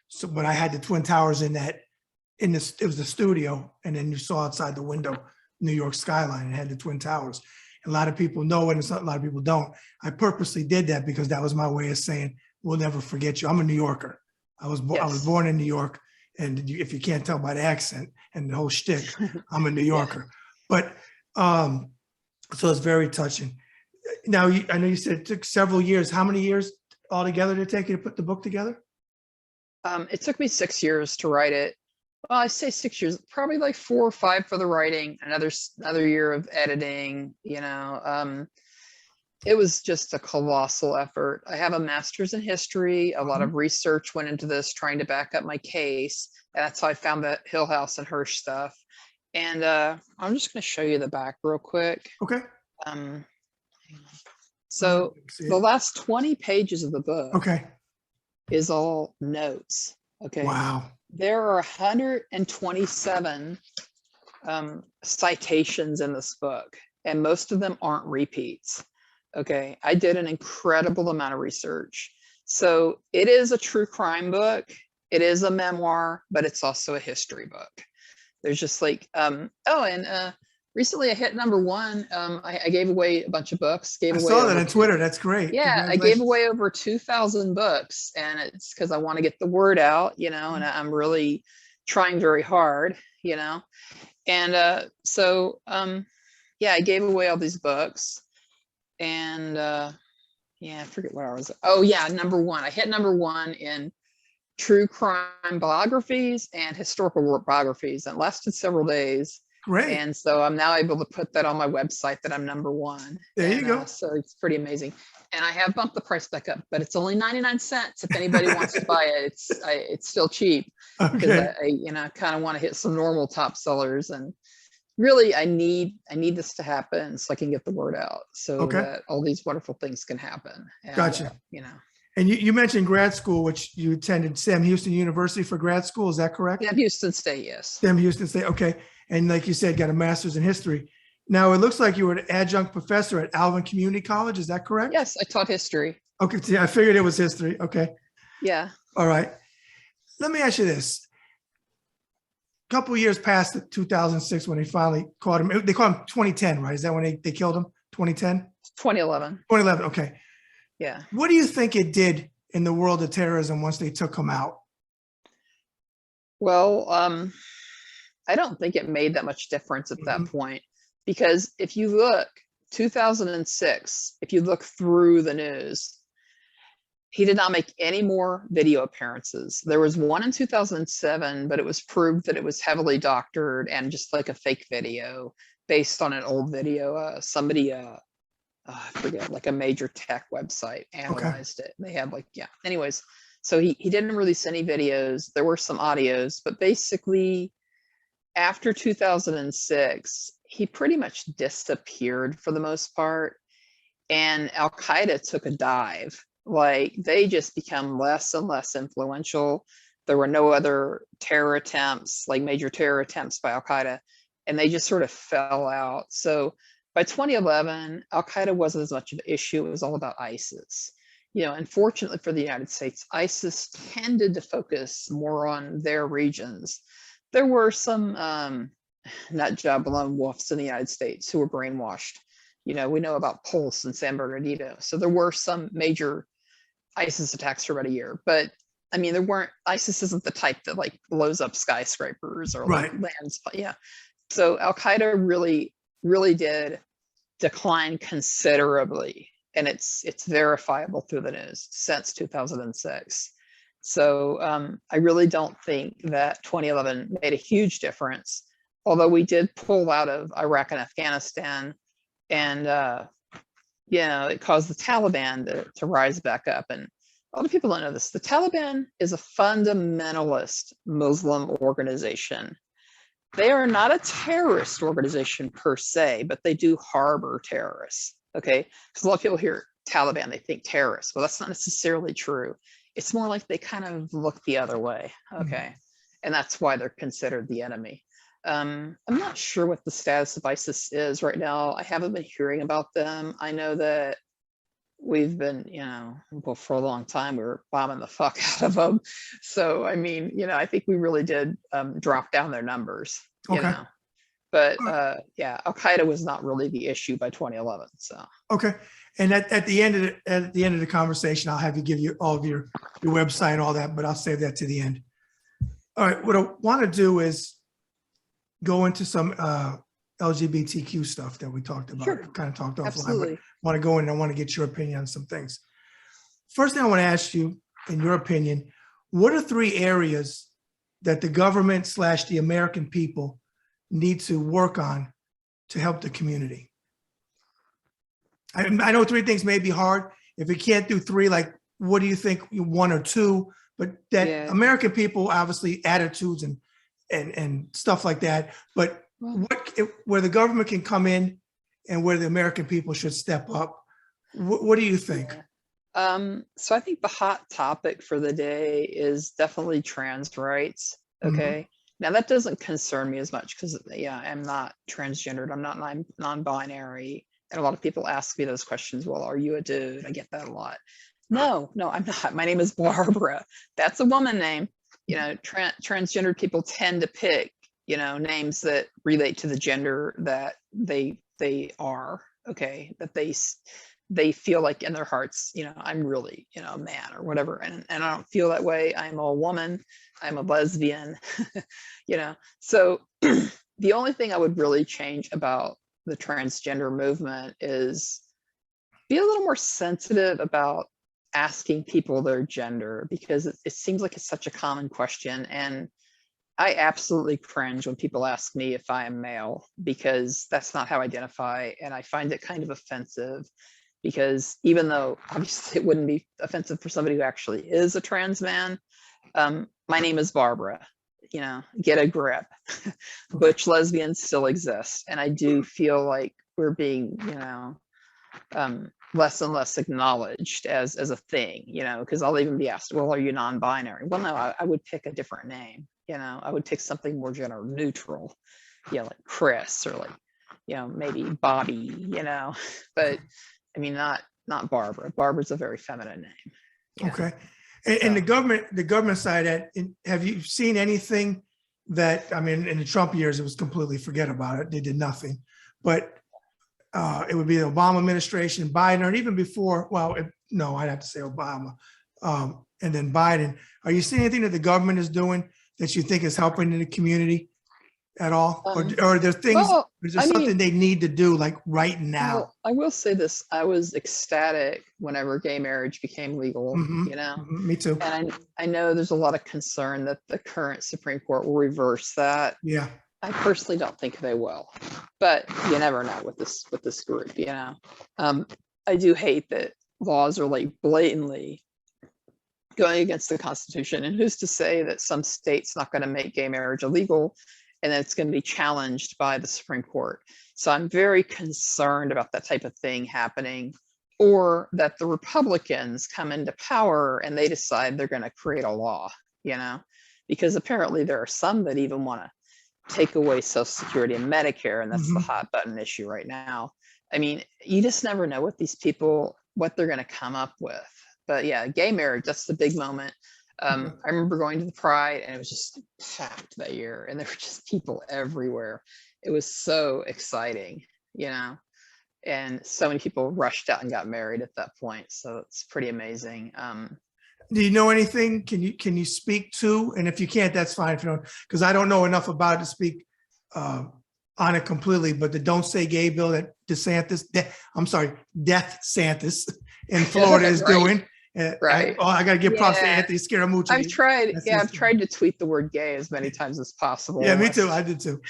So, but I had the Twin Towers in this, it was the studio. And then you saw outside the window, New York skyline, and had the Twin Towers. A lot of people know it, and a lot of people don't. I purposely did that because that was my way of saying, we'll never forget you. I'm a New Yorker. I was born in New York. And if you can't tell by the accent and the whole shtick, I'm a New Yorker. But so it's very touching. Now, I know you said it took several years. How many years altogether did it take you to put the book together? It took me 6 years to write it. Well, I say 6 years, probably like 4 or 5 for the writing, another year of editing, you know. It was just a colossal effort. I have a master's in history. A lot of research went into this, trying to back up my case. And that's how I found the Hill House and Hirsch stuff. And I'm just going to show you the back real quick. Okay. So the last 20 pages of the book is all notes. Okay. Wow. There are 127 citations in this book, and most of them aren't repeats. Okay. I did an incredible amount of research. So it is a true crime book. It is a memoir, but it's also a history book. There's just like, recently I hit #1. I gave away a bunch of books. I saw that on Twitter. That's great. Yeah, I gave away over 2,000 books, and it's because I want to get the word out, you know, and I'm really trying very hard, you know. And I gave away all these books, and I forget what I was. Oh yeah, #1. I hit #1 in true crime biographies and historical biographies, and lasted several days. Great. And so I'm now able to put that on my website that I'm #1. There you go. So it's pretty amazing. And I have bumped the price back up, but it's only 99 cents. If anybody wants to buy it, it's still cheap, because I kind of want to hit some normal top sellers. And really, I need this to happen so I can get the word out, so that all these wonderful things can happen. And, gotcha. You know. And you mentioned grad school, which you attended Sam Houston University for grad school. Is that correct? Sam Houston State, yes. Sam Houston State. Okay. And like you said, got a master's in history. Now, it looks like you were an adjunct professor at Alvin Community College. Is that correct? Yes, I taught history. Okay. See, I figured it was history. Okay. Yeah. All right. Let me ask you this. A couple of years past 2006, when they finally caught him, they caught him 2010, right? Is that when they killed him? 2010? 2011. 2011. Okay. Yeah. What do you think it did in the world of terrorism once they took him out? Well, I don't think it made that much difference at that point, because if you look, 2006, if you look through the news, he did not make any more video appearances. There was one in 2007, but it was proved that it was heavily doctored and just like a fake video based on an old video. Somebody, I forget, like a major tech website analyzed it. They had anyways, so he didn't release any videos. There were some audios, but basically after 2006, he pretty much disappeared for the most part. And Al-Qaeda took a dive. Like, they just become less and less influential. There were no other terror attempts, like major terror attempts by Al-Qaeda, and they just sort of fell out. So by 2011, Al-Qaeda wasn't as much of an issue. It was all about ISIS. You know, unfortunately for the United States, ISIS tended to focus more on their regions. There were some nut job lone wolves in the United States who were brainwashed. You know, we know about Pulse and San Bernardino. So there were some major ISIS attacks for about a year, but I mean, ISIS isn't the type that like blows up skyscrapers or like lands. Yeah. So Al-Qaeda really, really did decline considerably. And it's verifiable through the news since 2006. So I really don't think that 2011 made a huge difference, although we did pull out of Iraq and Afghanistan, and it caused the Taliban to rise back up. And a lot of people don't know this. The Taliban is a fundamentalist Muslim organization. They are not a terrorist organization per se, but they do harbor terrorists. Okay, because a lot of people hear Taliban, they think terrorists. Well, that's not necessarily true. It's more like they kind of look the other way. Okay, and that's why they're considered the enemy. I'm not sure what the status of ISIS is right now. I haven't been hearing about them. I know that we've been, well, for a long time, we were bombing the fuck out of them. So, I mean, I think we really did drop down their numbers, Okay. But yeah, Al Qaeda was not really the issue by 2011. So Okay. And at the end of the conversation, I'll have you give you all of your website and all that, but I'll save that to the end. All right. What I want to do is go into some LGBTQ stuff that we talked about. Sure. Kind of talked offline. Absolutely. But I want to go in and I want to get your opinion on some things. First thing I want to ask you, in your opinion, what are 3 areas that the government / the American people need to work on to help the community? I know 3 things may be hard. If you can't do 3, like, what do you think, 1 or 2? But that American people, obviously, attitudes and stuff like that. But where the government can come in and where the American people should step up, what do you think? So I think the hot topic for the day is definitely trans rights. Okay. Now that doesn't concern me as much because I'm not transgendered. I'm not non-binary. And a lot of people ask me those questions. Well, are you a dude? I get that a lot. No, I'm not. My name is Barbara. That's a woman name. Transgendered people tend to pick, names that relate to the gender that they are. Okay. That they feel like in their hearts, I'm really, a man or whatever. And I don't feel that way. I'm a woman. I'm a lesbian, So the only thing I would really change about the transgender movement is be a little more sensitive about asking people their gender, because it seems like it's such a common question. And I absolutely cringe when people ask me if I am male, because that's not how I identify. And I find it kind of offensive, because even though obviously it wouldn't be offensive for somebody who actually is a trans man, my name is Barbara, get a grip. Butch lesbians still exist. And I do feel like we're being, less and less acknowledged as a thing, because I'll even be asked, well, are you non-binary? Well, no, I would pick a different name. I would pick something more gender neutral, like Chris or like, maybe Bobby, but I mean, not Barbara. Barbara's a very feminine name. Okay. And the government side, have you seen anything that, I mean, in the Trump years, it was completely forget about it. They did nothing, but it would be the Obama administration, Biden, or even before, no, I'd have to say Obama, and then Biden. Are you seeing anything that the government is doing that you think is helping in the community at all? Or are there things, is there something they need to do like right now? Well, I will say this, I was ecstatic whenever gay marriage became legal, Me too. And I know there's a lot of concern that the current Supreme Court will reverse that. Yeah. I personally don't think they will, but you never know with this group, I do hate that laws are like blatantly going against the Constitution. And who's to say that some state's not going to make gay marriage illegal and then it's going to be challenged by the Supreme Court? So I'm very concerned about that type of thing happening, or that the Republicans come into power and they decide they're going to create a law, because apparently there are some that even want to take away Social Security and Medicare, and that's the hot button issue right now. I mean, you just never know with these people what they're going to come up with. But yeah, gay marriage, that's the big moment. I remember going to the Pride and it was just packed that year, and there were just people everywhere. It was so exciting, and so many people rushed out and got married at that point. So it's pretty amazing. Do you know anything? Can you speak to, and if you can't, that's fine if you don't, because I don't know enough about it to speak on it completely, but the Don't Say Gay bill that Death Santis in Florida is doing. Right. I got to give props to Anthony Scaramucci. I've tried to tweet the word gay as many times as possible. Yeah, me too. I did too.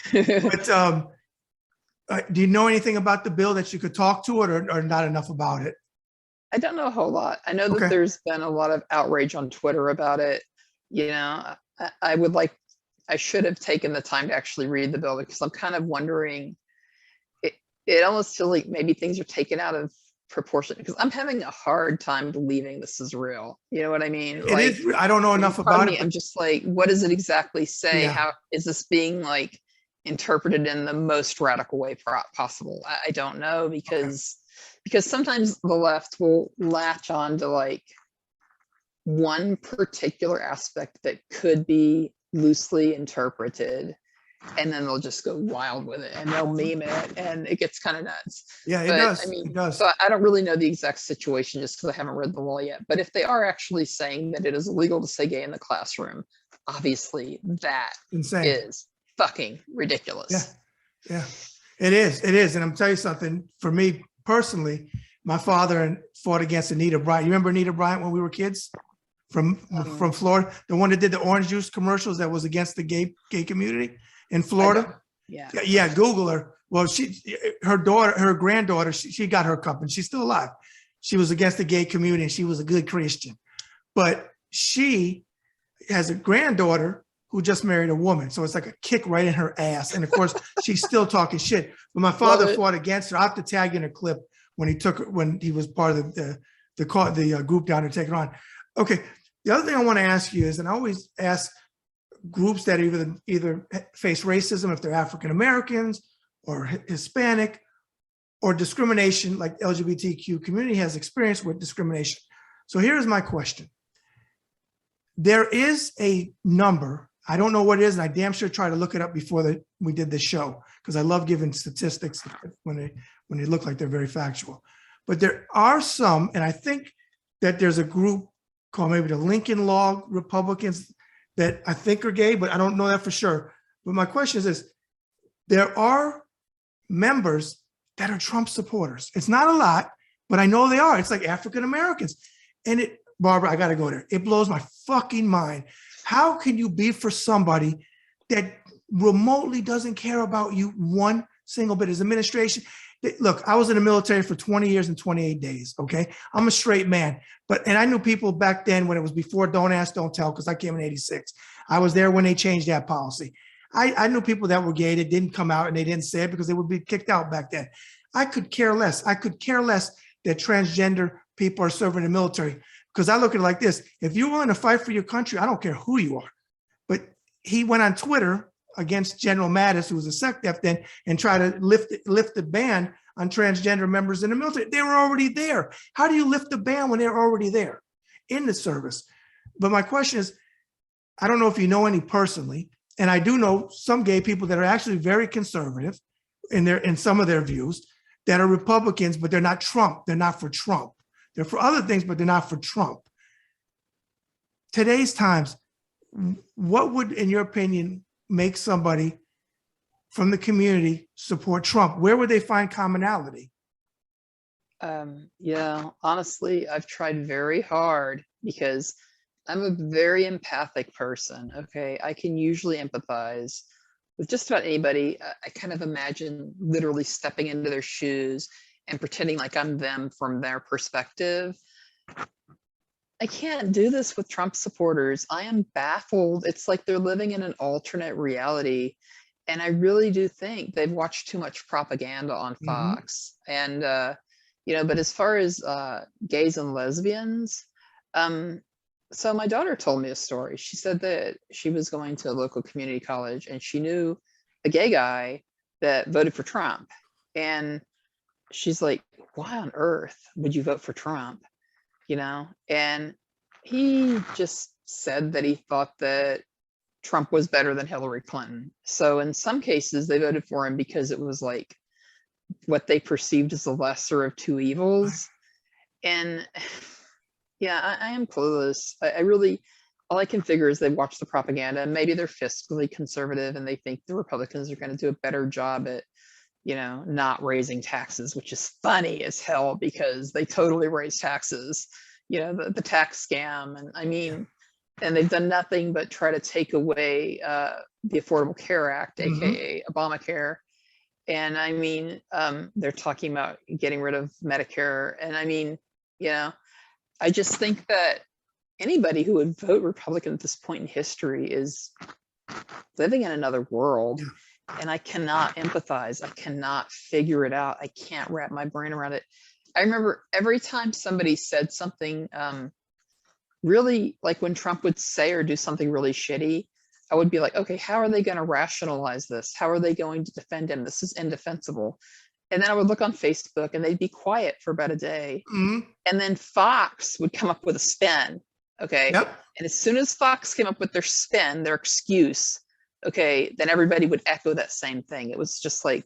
But do you know anything about the bill that you could talk to it, or not enough about it? I don't know a whole lot. I know that Okay. there's been a lot of outrage on Twitter about it. You know, I would like, I should have taken the time to actually read the bill because I'm kind of wondering, it, it almost feels like maybe things are taken out of proportion because I'm having a hard time believing this is real. You know what I mean? It Like, is. I don't know enough part of about me, it, I'm but just like, what does it exactly say? yeah. How is this being like interpreted in the most radical way possible? I don't know Okay. because sometimes the left will latch on to like one particular aspect that could be loosely interpreted, and then they'll just go wild with it and they'll meme it and it gets kind of nuts. Yeah, it But I does. It mean, does. so I don't really know the exact situation just because I haven't read the law yet. But if they are actually saying that it is illegal to say gay in the classroom, obviously that Insane. is fucking Yeah. ridiculous. Yeah. It is. It is. And I'm telling you something, for me personally, my father fought against Anita Bryant. You remember Anita Bryant when we were kids from Florida? The one that did the orange juice commercials that was against the gay community in Florida? Yeah. Yeah, Google her. Well, her granddaughter, she got her cup and she's still alive. She was against the gay community and she was a good Christian. But she has a granddaughter who just married a woman. So it's like a kick right in her ass. And of course, she's still talking shit. But my father fought against her. I have to tag in a clip when he was part of the group down there taking on. Okay. The other thing I want to ask you is, and I always ask groups that either face racism if they're African Americans or Hispanic or discrimination, like LGBTQ community has experience with discrimination. So here's my question. There is a number, I don't know what it is, and I damn sure tried to look it up before we did this show, because I love giving statistics when they look like they're very factual. But there are some, and I think that there's a group called maybe the Lincoln Law Republicans that I think are gay, but I don't know that for sure. But my question is this: there are members that are Trump supporters. It's not a lot, but I know they are. It's like African Americans. And Barbara, I got to go there. It blows my fucking mind. How can you be for somebody that remotely doesn't care about you one single bit? His administration, look, I was in the military for 20 years and 28 days, okay? I'm a straight man, and I knew people back then when it was before Don't Ask, Don't Tell, because I came in 86. I was there when they changed that policy. I knew people that were gay that didn't come out and they didn't say it because they would be kicked out back then. I could care less. I could care less that transgender people are serving in the military, because I look at it like this: if you're willing to fight for your country, I don't care who you are. But he went on Twitter against General Mattis, who was a SecDef then, and tried to lift the ban on transgender members in the military. They were already there. How do you lift the ban when they're already there in the service? But my question is, I don't know if you know any personally, and I do know some gay people that are actually very conservative in some of their views, that are Republicans, but they're not Trump. They're not for Trump. They're for other things, but they're not for Trump. Today's times, what would, in your opinion, make somebody from the community support Trump? Where would they find commonality? Yeah, honestly, I've tried very hard because I'm a very empathic person. Okay. I can usually empathize with just about anybody. I kind of imagine literally stepping into their shoes and pretending like I'm them from their perspective. I can't do this with Trump supporters. I am baffled. It's like they're living in an alternate reality. And I really do think they've watched too much propaganda on Fox. And, but as far as gays and lesbians, so my daughter told me a story. She said that she was going to a local community college and she knew a gay guy that voted for Trump. And she's like, why on earth would you vote for Trump? And he just said that he thought that Trump was better than Hillary Clinton. So in some cases, they voted for him because it was like what they perceived as the lesser of two evils. And yeah, I am clueless. I really, all I can figure is they watch the propaganda and maybe they're fiscally conservative and they think the Republicans are going to do a better job at, not raising taxes, which is funny as hell because they totally raise taxes, the tax scam. And and they've done nothing but try to take away the Affordable Care Act, aka Obamacare. And they're talking about getting rid of Medicare. And You know, I just think that anybody who would vote Republican at this point in history is living in another world. Yeah. And I cannot empathize. I cannot figure it out. I can't wrap my brain around it. I remember every time somebody said something really, like when Trump would say or do something really shitty, I would be like, okay, how are they going to rationalize this? How are they going to defend him? This is indefensible. And then I would look on Facebook and they'd be quiet for about a day. Mhm. And then Fox would come up with a spin. Okay. Yep. And as soon as Fox came up with their spin, their excuse, okay, then everybody would echo that same thing. It was just like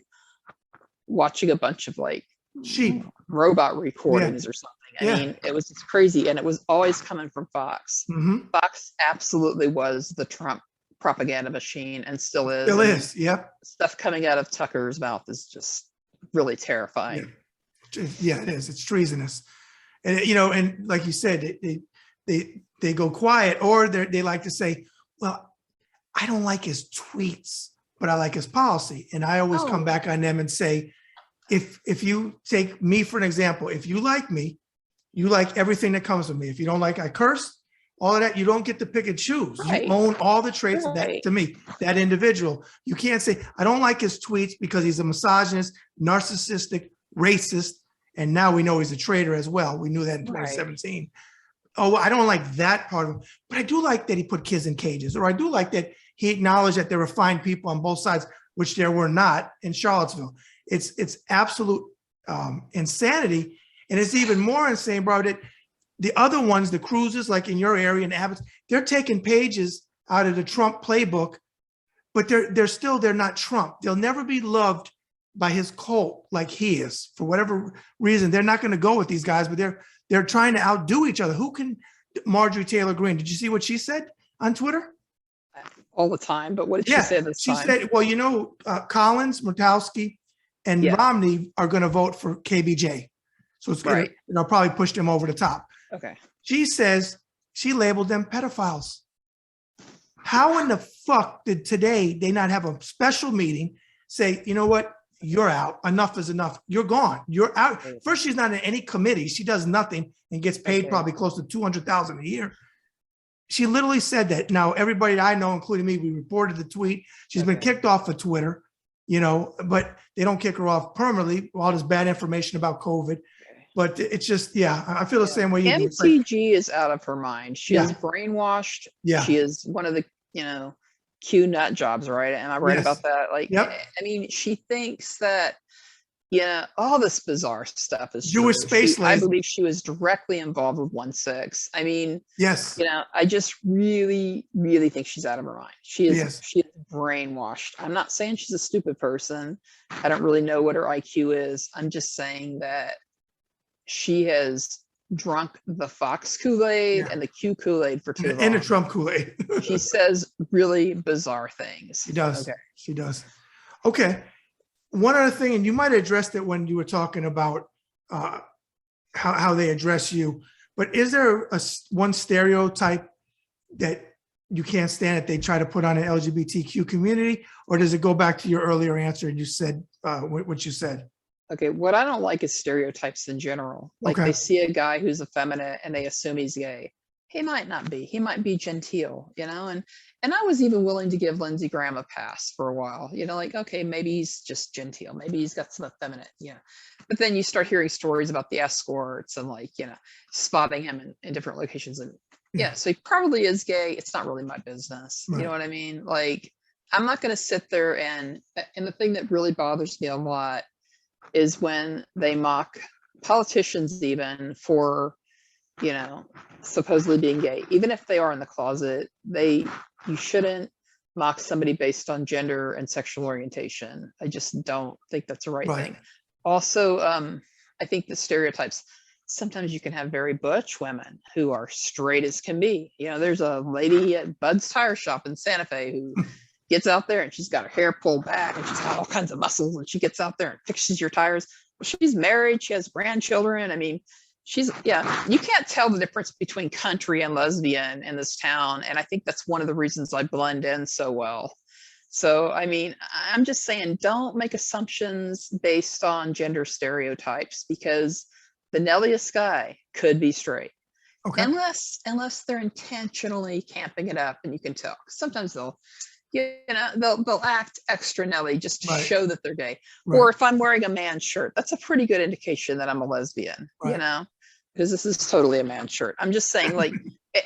watching a bunch of like Sheep. robot recordings or something. I Yeah. mean, it was just crazy. And it was always coming from Fox. Mhm. Fox absolutely was the Trump propaganda machine and still is. Still And is. Yep. stuff coming out of Tucker's mouth is just really terrifying. Yeah, it is. It's treasonous. And you know, and like you said, they go quiet, or they like to say, well, I don't like his tweets, but I like his policy. And I always come back on them and say, if you take me for an example, if you like me, you like everything that comes with me. If you don't like, I curse, all of that, you don't get to pick and choose. Right. You own all the traits of that, Right. to me, that individual. You can't say, I don't like his tweets because he's a misogynist, narcissistic, racist, and now we know he's a traitor as well. We knew that in Right. 2017. Oh, I don't like that part of him, but I do like that he put kids in cages, or I do like that he acknowledged that there were fine people on both sides, which there were not in Charlottesville. It's absolute insanity. And it's even more insane, bro, that the other ones, the cruises, like in your area and Abbott's, they're taking pages out of the Trump playbook, but they're not Trump. They'll never be loved by his cult like he is. For whatever reason, they're not going to go with these guys, but they're trying to outdo each other. Who can Marjorie Taylor Greene? Did you see what she said on Twitter? All the time. But what did she say this time? She said, well, you know, Collins, Murkowski, and Romney are going to vote for KBJ. So it's going to probably push them over the top. Okay. She says she labeled them pedophiles. How in the fuck did today they not have a special meeting, say, you know what, you're out, enough is enough, you're gone, you're out. First, she's not in any committee, she does nothing and gets paid probably close to $200,000 a year. She literally said that. Now, everybody that I know, including me, we reported the tweet. She's been kicked off of Twitter, you know, but they don't kick her off permanently, all this bad information about COVID. But it's just, I feel the same way you do. MTG is out of her mind. She is brainwashed. Yeah. She is one of the, Q nut jobs, right? Am I right about that? Like, I mean, she thinks that, all this bizarre stuff is Jewish true. space I believe she was directly involved with 1-6. I mean, I just really, really think she's out of her mind. She is brainwashed. I'm not saying she's a stupid person. I don't really know what her IQ is. I'm just saying that she has drunk the Fox Kool-Aid and the Q Kool-Aid for too long. And the Trump Kool-Aid. She says really bizarre things. She does. Okay. She does. Okay. One other thing, and you might have addressed it when you were talking about how they address you, but is there one stereotype that you can't stand that they try to put on an LGBTQ community, or does it go back to your earlier answer and you said what you said? Okay, what I don't like is stereotypes in general. Like they see a guy who's effeminate and they assume he's gay. He might not be. He might be genteel, and I was even willing to give Lindsey Graham a pass for a while. Like, okay, maybe he's just genteel. Maybe he's got some effeminate, But then you start hearing stories about the escorts and spotting him in different locations. And so he probably is gay. It's not really my business. Right. You know what I mean? Like, I'm not going to sit there and the thing that really bothers me a lot is when they mock politicians even for, supposedly being gay. Even if they are in the closet, you shouldn't mock somebody based on gender and sexual orientation. I just don't think that's the right thing. Also, I think the stereotypes, sometimes you can have very butch women who are straight as can be. There's a lady at Bud's Tire Shop in Santa Fe who gets out there and she's got her hair pulled back and she's got all kinds of muscles and she gets out there and fixes your tires. Well, she's married, she has grandchildren. I mean, you can't tell the difference between country and lesbian in this town. And I think that's one of the reasons I blend in so well. So, I mean, I'm just saying, don't make assumptions based on gender stereotypes, because the nelliest guy could be straight. Okay. Unless they're intentionally camping it up, and you can tell. Sometimes they'll act extra Nelly just to Right. show that they're gay. Right. Or if I'm wearing a man's shirt, that's a pretty good indication that I'm a lesbian, Right. because this is totally a man's shirt. I'm just saying, like,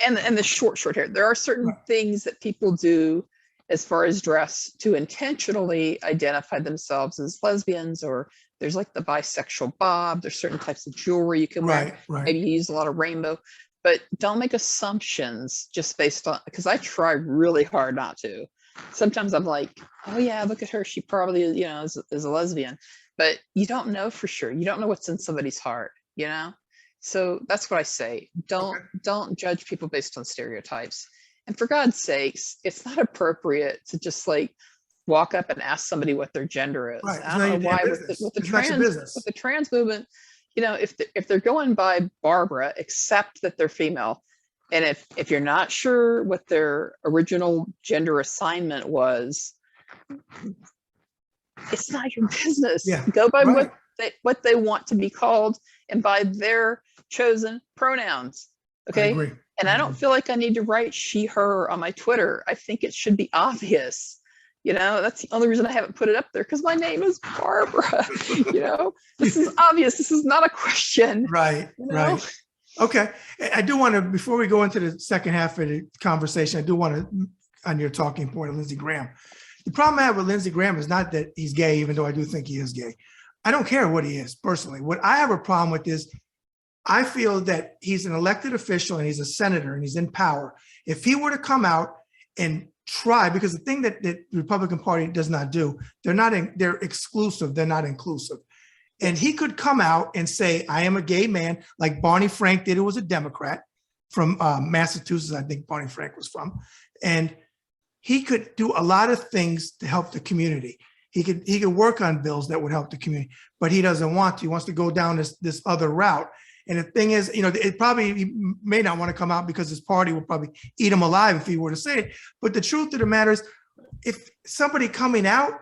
and the short hair. There are certain Right. things that people do as far as dress to intentionally identify themselves as lesbians, or there's like the bisexual bob. There's certain types of jewelry you can wear. Right. Maybe you use a lot of rainbow. But don't make assumptions just based on, because I try really hard not to. Sometimes I'm like, oh yeah, look at her. She probably, is a lesbian. But you don't know for sure. You don't know what's in somebody's heart, So that's what I say. Don't judge people based on stereotypes. And for God's sakes, it's not appropriate to just like walk up and ask somebody what their gender is. Right. I don't know why with the trans movement, if they're going by Barbara, accept that they're female. And if you're not sure what their original gender assignment was, it's not your business. Yeah, go by right. what they want to be called and by their chosen pronouns. Okay. I agree. And I don't feel like I need to write she, her on my Twitter. I think it should be obvious. That's the only reason I haven't put it up there, because my name is Barbara. This is obvious. This is not a question. Right. Right. Okay. I do want to, before we go into the second half of the conversation, I do want to, on your talking point of Lindsey Graham. The problem I have with Lindsey Graham is not that he's gay, even though I do think he is gay. I don't care what he is personally. What I have a problem with is I feel that he's an elected official and he's a senator and he's in power. If he were to come out and try, because the thing that the Republican Party does not do, they're exclusive, they're not inclusive. And he could come out and say, I am a gay man, like Barney Frank did, who was a Democrat from Massachusetts, I think Barney Frank was from. And he could do a lot of things to help the community. He could work on bills that would help the community, but he doesn't want to. He wants to go down this other route. And the thing is, he may not want to come out because his party will probably eat him alive if he were to say it. But the truth of the matter is, if somebody coming out,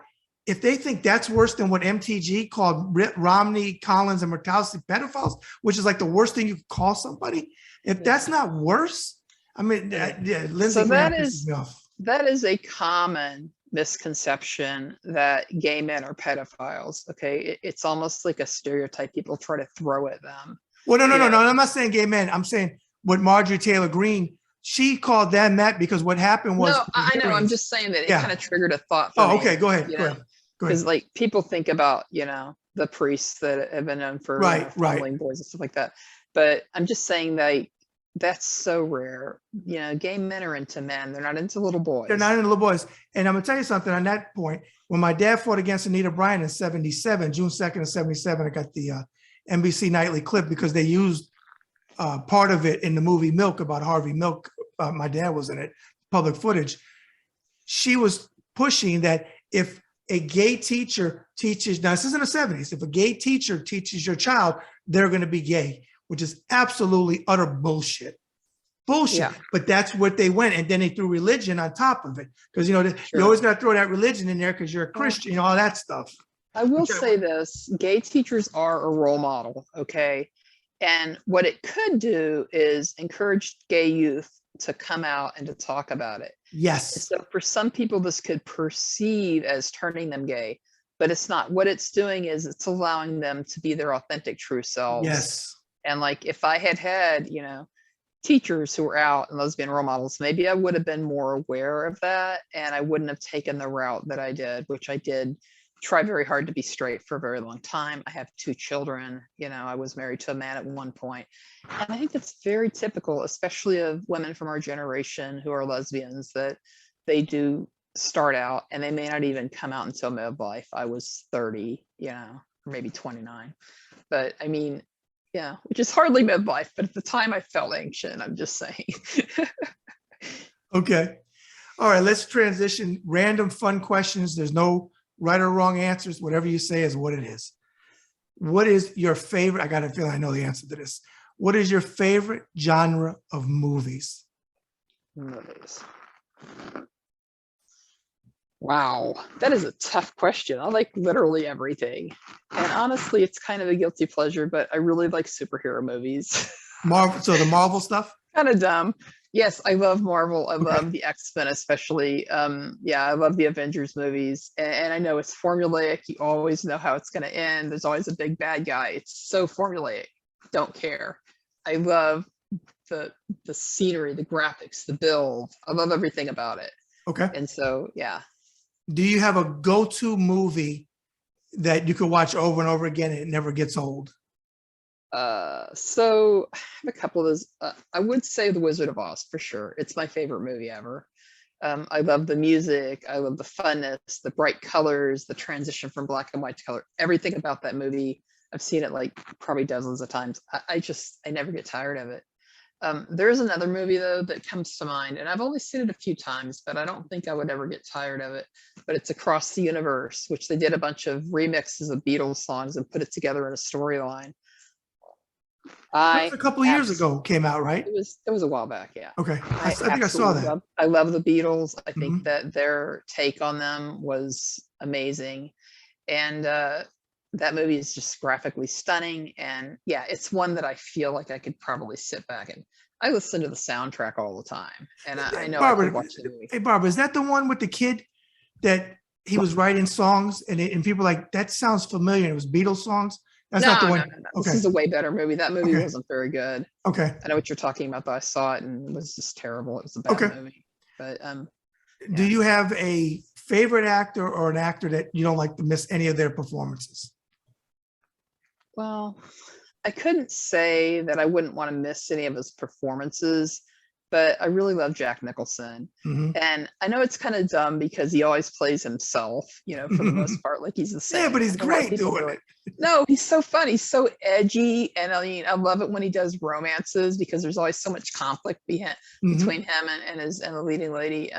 if they think that's worse than what MTG called Romney, Collins, and Murkowski pedophiles, which is like the worst thing you could call somebody, if that's not worse, I mean, Lindsey Graham pisses me off. That is a common misconception that gay men are pedophiles. Okay, it's almost like a stereotype people try to throw at them. Well, no. I'm not saying gay men. I'm saying what Marjorie Taylor Greene, she called them that because what happened was. No, I know. I'm just saying that it kind of triggered a thought. For me, okay. Go ahead. Because like people think about, the priests that have been known for following boys and stuff like that. But I'm just saying that that's so rare. Gay men are into men. They're not into little boys. They're not into little boys. And I'm going to tell you something on that point. When my dad fought against Anita Bryant in 77, June 2nd of 77, I got the NBC nightly clip because they used part of it in the movie Milk about Harvey Milk. My dad was in it, public footage. She was pushing that if a gay teacher teaches, now this is in the 70s, if a gay teacher teaches your child, they're going to be gay, which is absolutely utter bullshit. Yeah. But that's what they went. And then they threw religion on top of it. Because, you always got to throw that religion in there because you're a Christian, all that stuff. I will say this, gay teachers are a role model, okay? And what it could do is encourage gay youth to come out and to talk about it. Yes. So for some people, this could perceive as turning them gay, but it's not. What it's doing is it's allowing them to be their authentic, true selves. Yes. And like, if I had, teachers who were out and lesbian role models, maybe I would have been more aware of that. And I wouldn't have taken the route that I did, which I did try very hard to be straight for a very long time. I have 2 children. I was married to a man at one point. And I think that's very typical, especially of women from our generation who are lesbians, that they do start out and they may not even come out until midlife. I was 30, or maybe 29. But I mean, which is hardly midlife. But at the time I felt ancient, I'm just saying. Okay. All right, let's transition. Random fun questions. There's no right or wrong answers. Whatever you say is what it is. What is your favorite? I got to feel I know the answer to this. What is your favorite genre of movies? Movies. Wow, that is a tough question. I like literally everything. And honestly, it's kind of a guilty pleasure, but I really like superhero movies. Marvel, so the Marvel stuff? Kind of dumb. Yes, I love Marvel. I Okay. love the X-Men especially. Yeah, I love the Avengers movies. And I know it's formulaic. You always know how it's going to end. There's always a big bad guy. It's so formulaic. Don't care. I love the scenery, the graphics, the build. I love everything about it. Okay. And so, yeah. Do you have a go-to movie that you could watch over and over again and it never gets old? So I have a couple of those. I would say The Wizard of Oz for sure. It's my favorite movie ever. I love the music. I love the funness, the bright colors, the transition from black and white to color. Everything about that movie. I've seen it like probably dozens of times. I never get tired of it. There's another movie though that comes to mind, and I've only seen it a few times, but I don't think I would ever get tired of it. But it's Across the Universe, which they did a bunch of remixes of Beatles songs and put it together in a storyline. That was a couple of years ago came out, right? It was a while back, yeah. Okay. I think I saw that. I love the Beatles. I think that their take on them was amazing. And that movie is just graphically stunning. And yeah, it's one that I feel like I could probably sit back and I listen to the soundtrack all the time. And I know Barbara, I could watch the movie. Hey, Barbara, is that the one with the kid that he was writing songs and people like, that sounds familiar. It was Beatles songs? That's not the one. No. Okay. This is a way better movie. That movie Okay. wasn't very good. Okay. I know what you're talking about, though. I saw it and it was just terrible. It was a bad movie. But do you have a favorite actor or an actor that you don't like to miss any of their performances? Well, I couldn't say that I wouldn't want to miss any of his performances, but I really love Jack Nicholson. And I know it's kind of dumb because he always plays himself, for the most part, like he's the same. Yeah, but he's great doing it. No, he's so fun. He's so edgy. And I love it when he does romances because there's always so much conflict between him and the leading lady.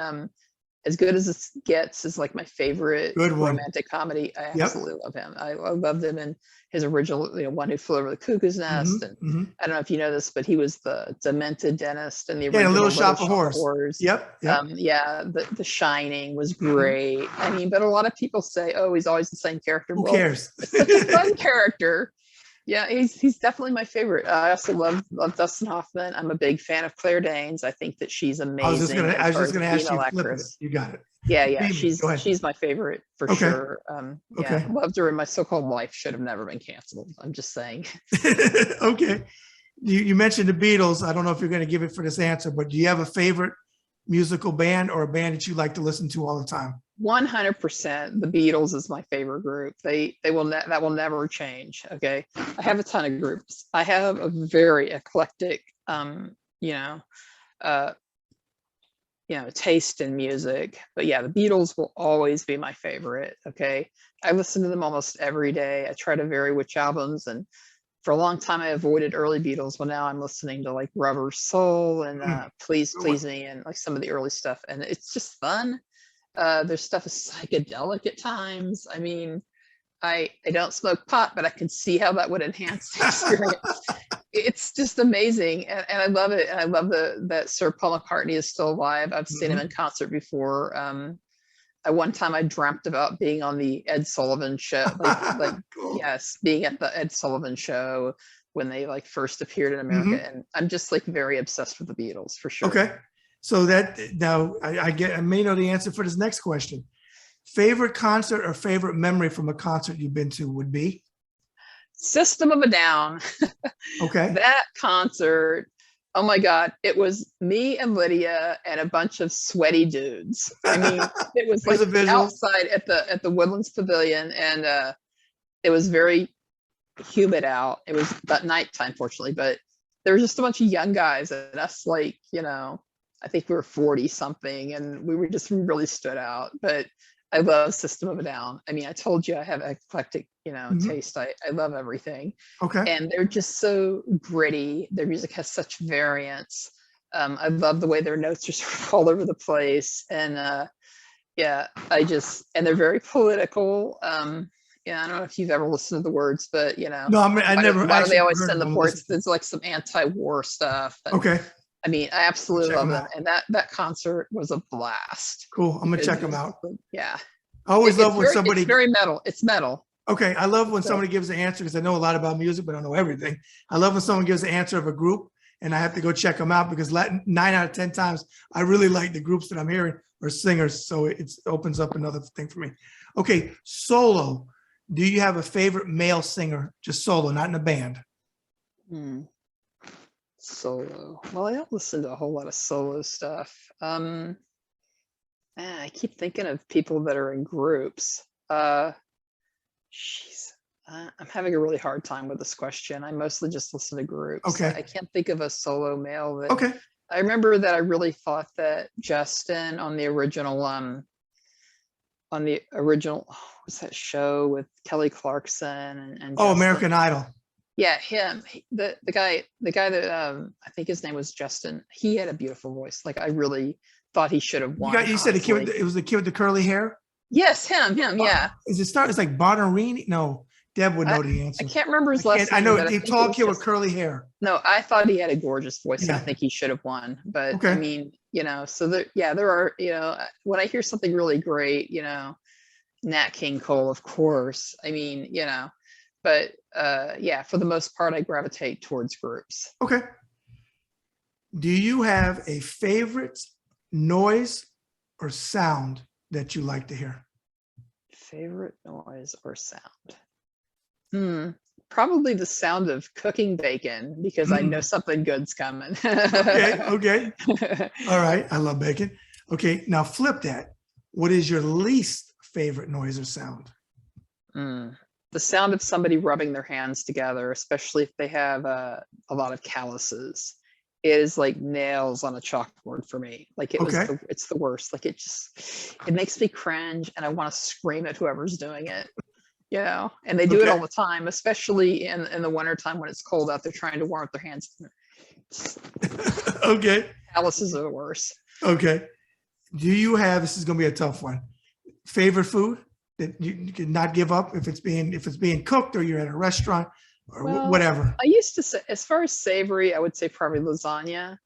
As good as it gets is like my favorite romantic comedy. I absolutely love him. I loved him in his original, One Who Flew Over the Cuckoo's Nest. And I don't know if you know this, but he was the demented dentist in the original Little Shop of Horrors. Yep. Yeah, the Shining was great. I mean, but a lot of people say, oh, he's always the same character. Who cares? It's such a fun character. Yeah, he's definitely my favorite. I also love Dustin Hoffman. I'm a big fan of Claire Danes. I think that she's amazing. I was just gonna ask you. Flip it. You got it. Yeah. She's my favorite for sure. Okay. Loved her, and my so-called life should have never been canceled. I'm just saying. Okay. You mentioned the Beatles. I don't know if you're going to give it for this answer, but do you have a favorite musical band or a band that you like to listen to all the time? 100%. The Beatles is my favorite group. That will never change. Okay. I have a ton of groups. I have a very eclectic, taste in music, but yeah, the Beatles will always be my favorite. Okay. I listen to them almost every day. I try to vary which albums, and for a long time I avoided early Beatles. Well, now I'm listening to like Rubber Soul and Please Please Me and like some of the early stuff, and it's just fun. Their stuff is psychedelic at times. I mean, I don't smoke pot, but I can see how that would enhance the experience. It's just amazing, and I love it. And I love that Sir Paul McCartney is still alive. I've seen him in concert before. At one time, I dreamt about being on the Ed Sullivan show, Cool. Yes, being at the Ed Sullivan show when they like first appeared in America, and I'm just like very obsessed with the Beatles for sure. Okay, so that now I may know the answer for this next question. Favorite concert or favorite memory from a concert you've been to would be? System of a Down. Okay. That concert, oh my God, it was me and Lydia and a bunch of sweaty dudes. I mean, it was like outside at the Woodlands Pavilion, and it was very humid out. It was about nighttime, fortunately, but there was just a bunch of young guys, and us, like, I think we were 40 something, and we really stood out. But I love System of a Down. I mean, I told you I have eclectic, taste. I love everything. Okay. And they're just so gritty. Their music has such variance. I love the way their notes are sort of all over the place. And and they're very political. I don't know if you've ever listened to the words, but No, I never. Why do they always send the ports? There's like some anti-war stuff. Okay. I mean, I absolutely Check love 'em them. out. And that concert was a blast. Cool. I'm gonna because check it them was out. Yeah. I always love when It's somebody. very metal. It's metal. Okay, I love when So- somebody gives an answer because I know a lot about music, but I don't know everything. I love when someone gives an answer of a group, and I have to go check them out because 9 out of 10 times I really like the groups that I'm hearing or singers, so it opens up another thing for me. Okay, solo. Do you have a favorite male singer, just solo, not in a band? Hmm. Solo. Well, I don't listen to a whole lot of solo stuff. I keep thinking of people that are in groups. Jeez, I'm having a really hard time with this question. I mostly just listen to groups. Okay. I can't think of a solo male that. Okay, I remember that I really thought that Justin on the original what was that show with Kelly Clarkson and oh, Justin? American Idol. Yeah, him. The guy that I think his name was Justin. He had a beautiful voice. Like I really thought he should have won. You said the kid with honestly. it was the kid with the curly hair. Yes, him. Yeah. Is it start? It's like Bonarini. No, Deb would know the I answer. can't remember his I last can't- I name. know but the think it tall was kid with Justin. curly hair. No, I thought he had a gorgeous voice. And Yeah. I think he should have won. But Okay. I mean, so there are, when I hear something really great, Nat King Cole, of course. I mean, but yeah, for the most part, I gravitate towards groups. Okay. Do you have a favorite noise or sound that you like to hear? Favorite noise or sound? Probably the sound of cooking bacon because I know something good's coming. Okay. All right. I love bacon. Okay. Now flip that. What is your least favorite noise or sound? The sound of somebody rubbing their hands together, especially if they have a lot of calluses, is like nails on a chalkboard for me. Like it's the worst. Like it makes me cringe and I want to scream at whoever's doing it. And they do it all the time, especially in the wintertime when it's cold out. They're trying to warm up their hands. Okay. Calluses are the worst. Okay. Do you have, this is going to be a tough one, favorite food that you could not give up if it's being cooked or you're at a restaurant or whatever? I used to say, as far as savory, I would say probably lasagna.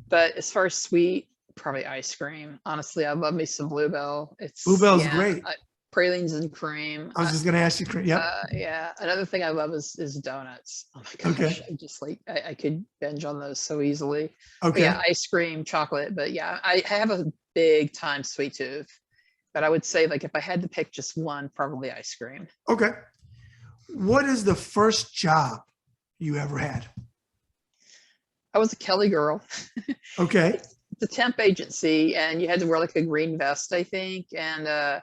But as far as sweet, probably ice cream. Honestly, I love me some Bluebell. Bluebell's great. Pralines and cream. I was just going to ask you. Yeah. Yeah. Another thing I love is donuts. Oh my gosh. Okay. I just I could binge on those so easily. Okay. But yeah, ice cream, chocolate. But yeah, I have a big time sweet tooth. But I would say like if I had to pick just one, probably ice cream. Okay. What is the first job you ever had? I was a Kelly girl. Okay. It's a temp agency and you had to wear like a green vest, I think. And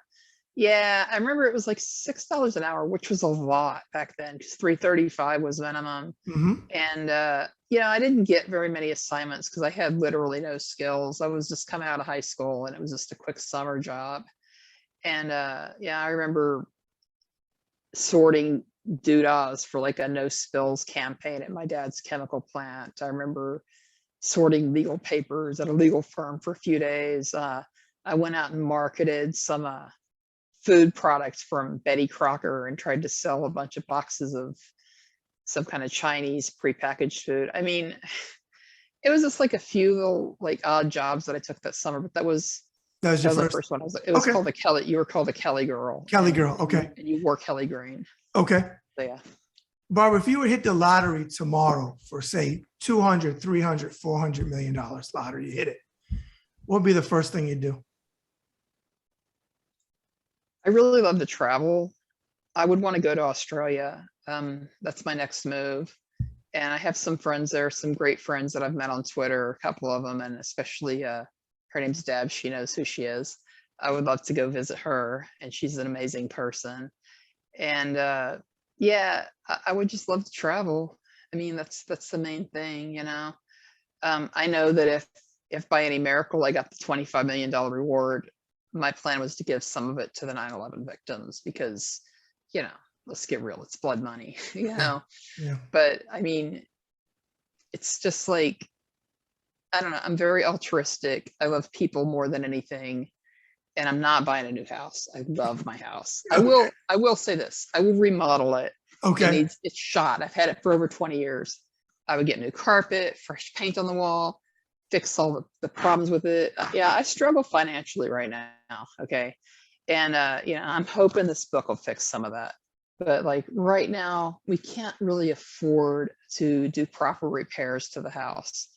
yeah, I remember it was like $6 an hour, which was a lot back then because $3.35 was minimum. And I didn't get very many assignments because I had literally no skills. I was just coming out of high school and it was just a quick summer job. And I remember sorting doodahs for like a no spills campaign at my dad's chemical plant. I remember sorting legal papers at a legal firm for a few days. I went out and marketed some food products from Betty Crocker and tried to sell a bunch of boxes of some kind of Chinese prepackaged food. I mean, it was just like a few little like odd jobs that I took that summer, but that was your the first one. It was called the Kelly. You were called the Kelly girl. Kelly girl. Okay. And you wore Kelly green. Okay. So yeah. Barbara, if you would hit the lottery tomorrow for say 200, 300, 400 million dollars lottery, you hit it. What would be the first thing you'd do? I really love to travel. I would want to go to Australia. That's my next move. And I have some friends there, some great friends that I've met on Twitter, a couple of them, and especially her name's Deb. She knows who she is. I would love to go visit her, and she's an amazing person. And I would just love to travel. I mean, that's the main thing, I know that if by any miracle I got the $25 million reward, my plan was to give some of it to the 9/11 victims because, let's get real, it's blood money, Yeah. But I mean, it's just like, I don't know, I'm very altruistic. I love people more than anything. And I'm not buying a new house. I love my house. I will say this. I will remodel it. Okay. It's shot. I've had it for over 20 years. I would get new carpet, fresh paint on the wall. fix all the problems with it. Yeah, I struggle financially right now. Okay. And, I'm hoping this book will fix some of that. But like right now, we can't really afford to do proper repairs to the house.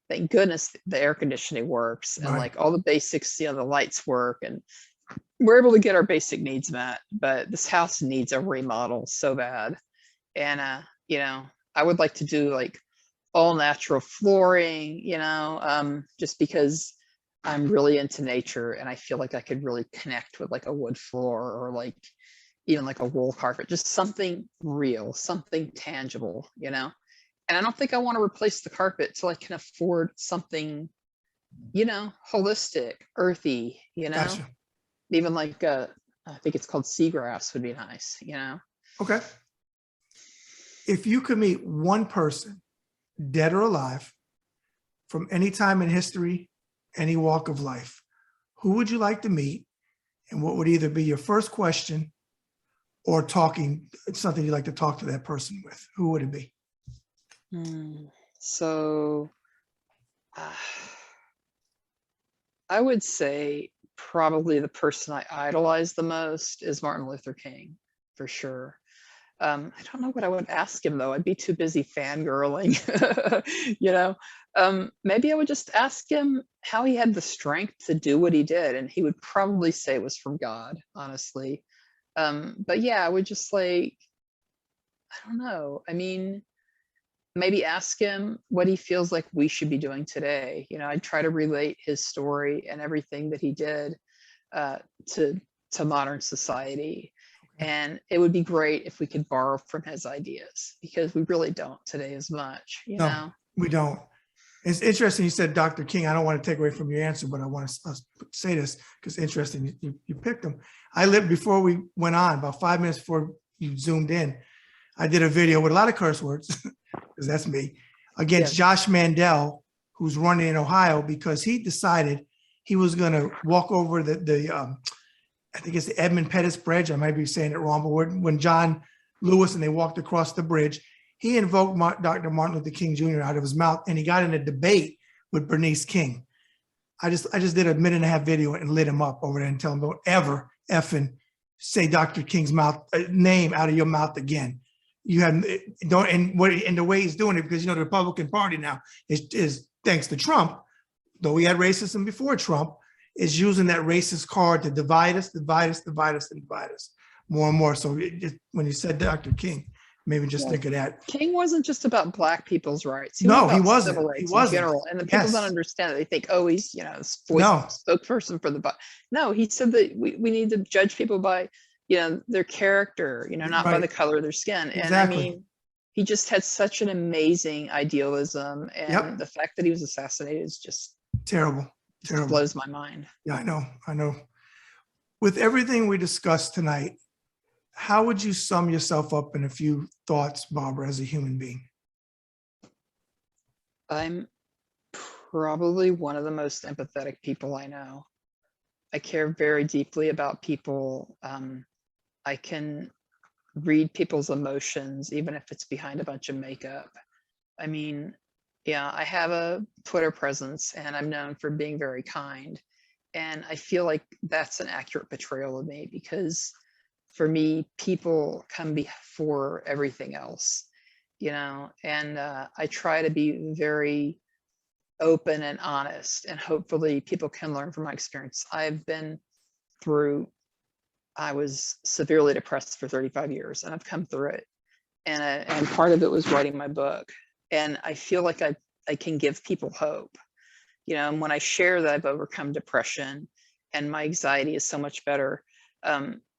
Thank goodness the air conditioning works and Right. like all the basics, the lights work and we're able to get our basic needs met. But this house needs a remodel so bad. And, I would like to do like all natural flooring, just because I'm really into nature and I feel like I could really connect with like a wood floor or like even like a wool carpet, just something real, something tangible, And I don't think I want to replace the carpet till I can afford something, holistic, earthy, Gotcha. even like I think it's called seagrass would be nice, Okay. If you could meet one person, dead or alive, from any time in history, any walk of life, who would you like to meet? And what would either be your first question or something you'd like to talk to that person with? Who would it be? So I would say probably the person I idolize the most is Martin Luther King, for sure. I don't know what I would ask him though. I'd be too busy fangirling, Maybe I would just ask him how he had the strength to do what he did, and he would probably say it was from God, honestly. But yeah, I would just like, I don't know. I mean, maybe ask him what he feels like we should be doing today. I'd try to relate his story and everything that he did to modern society. And it would be great if we could borrow from his ideas because we really don't today as much, No, we don't. It's interesting you said Dr. King. I don't want to take away from your answer, but I want to say this because it's interesting you picked him. I lived before we went on, about 5 minutes before you zoomed in. I did a video with a lot of curse words, because that's me, against Josh Mandel, who's running in Ohio, because he decided he was going to walk over I think it's the Edmund Pettus Bridge. I might be saying it wrong, but when John Lewis and they walked across the bridge, he invoked Dr. Martin Luther King Jr. out of his mouth, and he got in a debate with Bernice King. I just did a 1.5-minute video and lit him up over there and tell him, don't ever effing say Dr. King's name out of your mouth again. You have and the way he's doing it, because the Republican Party now is thanks to Trump, though we had racism before Trump, is using that racist card to divide us more and more. So when you said Dr. King, maybe just think of that. King wasn't just about Black people's rights. He wasn't. Civil rights He wasn't. in general. And the people don't understand it. They think, oh, he's spokesperson for the. No, he said that we need to judge people by their character, not by the color of their skin. And exactly. I mean, he just had such an amazing idealism, and the fact that he was assassinated is just terrible. Just blows my mind. Yeah, I know. With everything we discussed tonight, how would you sum yourself up in a few thoughts, Barbara, as a human being? I'm probably one of the most empathetic people I know. I care very deeply about people. I can read people's emotions, even if it's behind a bunch of makeup. I mean, yeah, I have a Twitter presence and I'm known for being very kind. And I feel like that's an accurate portrayal of me because for me, people come before everything else, and I try to be very open and honest, and hopefully people can learn from my experience. I was severely depressed for 35 years and I've come through it. And part of it was writing my book. And I feel like I can give people hope, and when I share that I've overcome depression and my anxiety is so much better,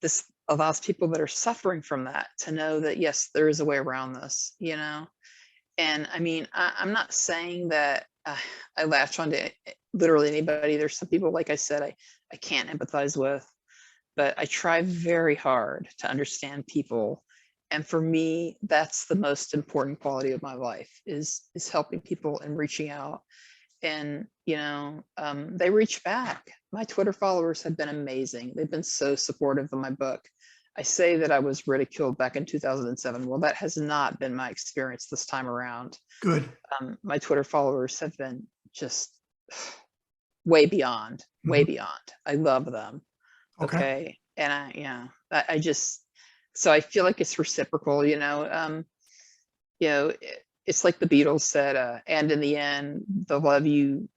this allows people that are suffering from that to know that, yes, there is a way around this, And I mean, I'm not saying that I latch onto literally anybody. There's some people, like I said, I can't empathize with, but I try very hard to understand people. And for me, that's the most important quality of my life is helping people and reaching out. And, they reach back. My Twitter followers have been amazing. They've been so supportive of my book. I say that I was ridiculed back in 2007. Well, that has not been my experience this time around. Good. My Twitter followers have been just way beyond, way Mhm. beyond. I love them. Okay. Okay. And I just, so I feel like it's reciprocal, it's like the Beatles said, and in the end, the love you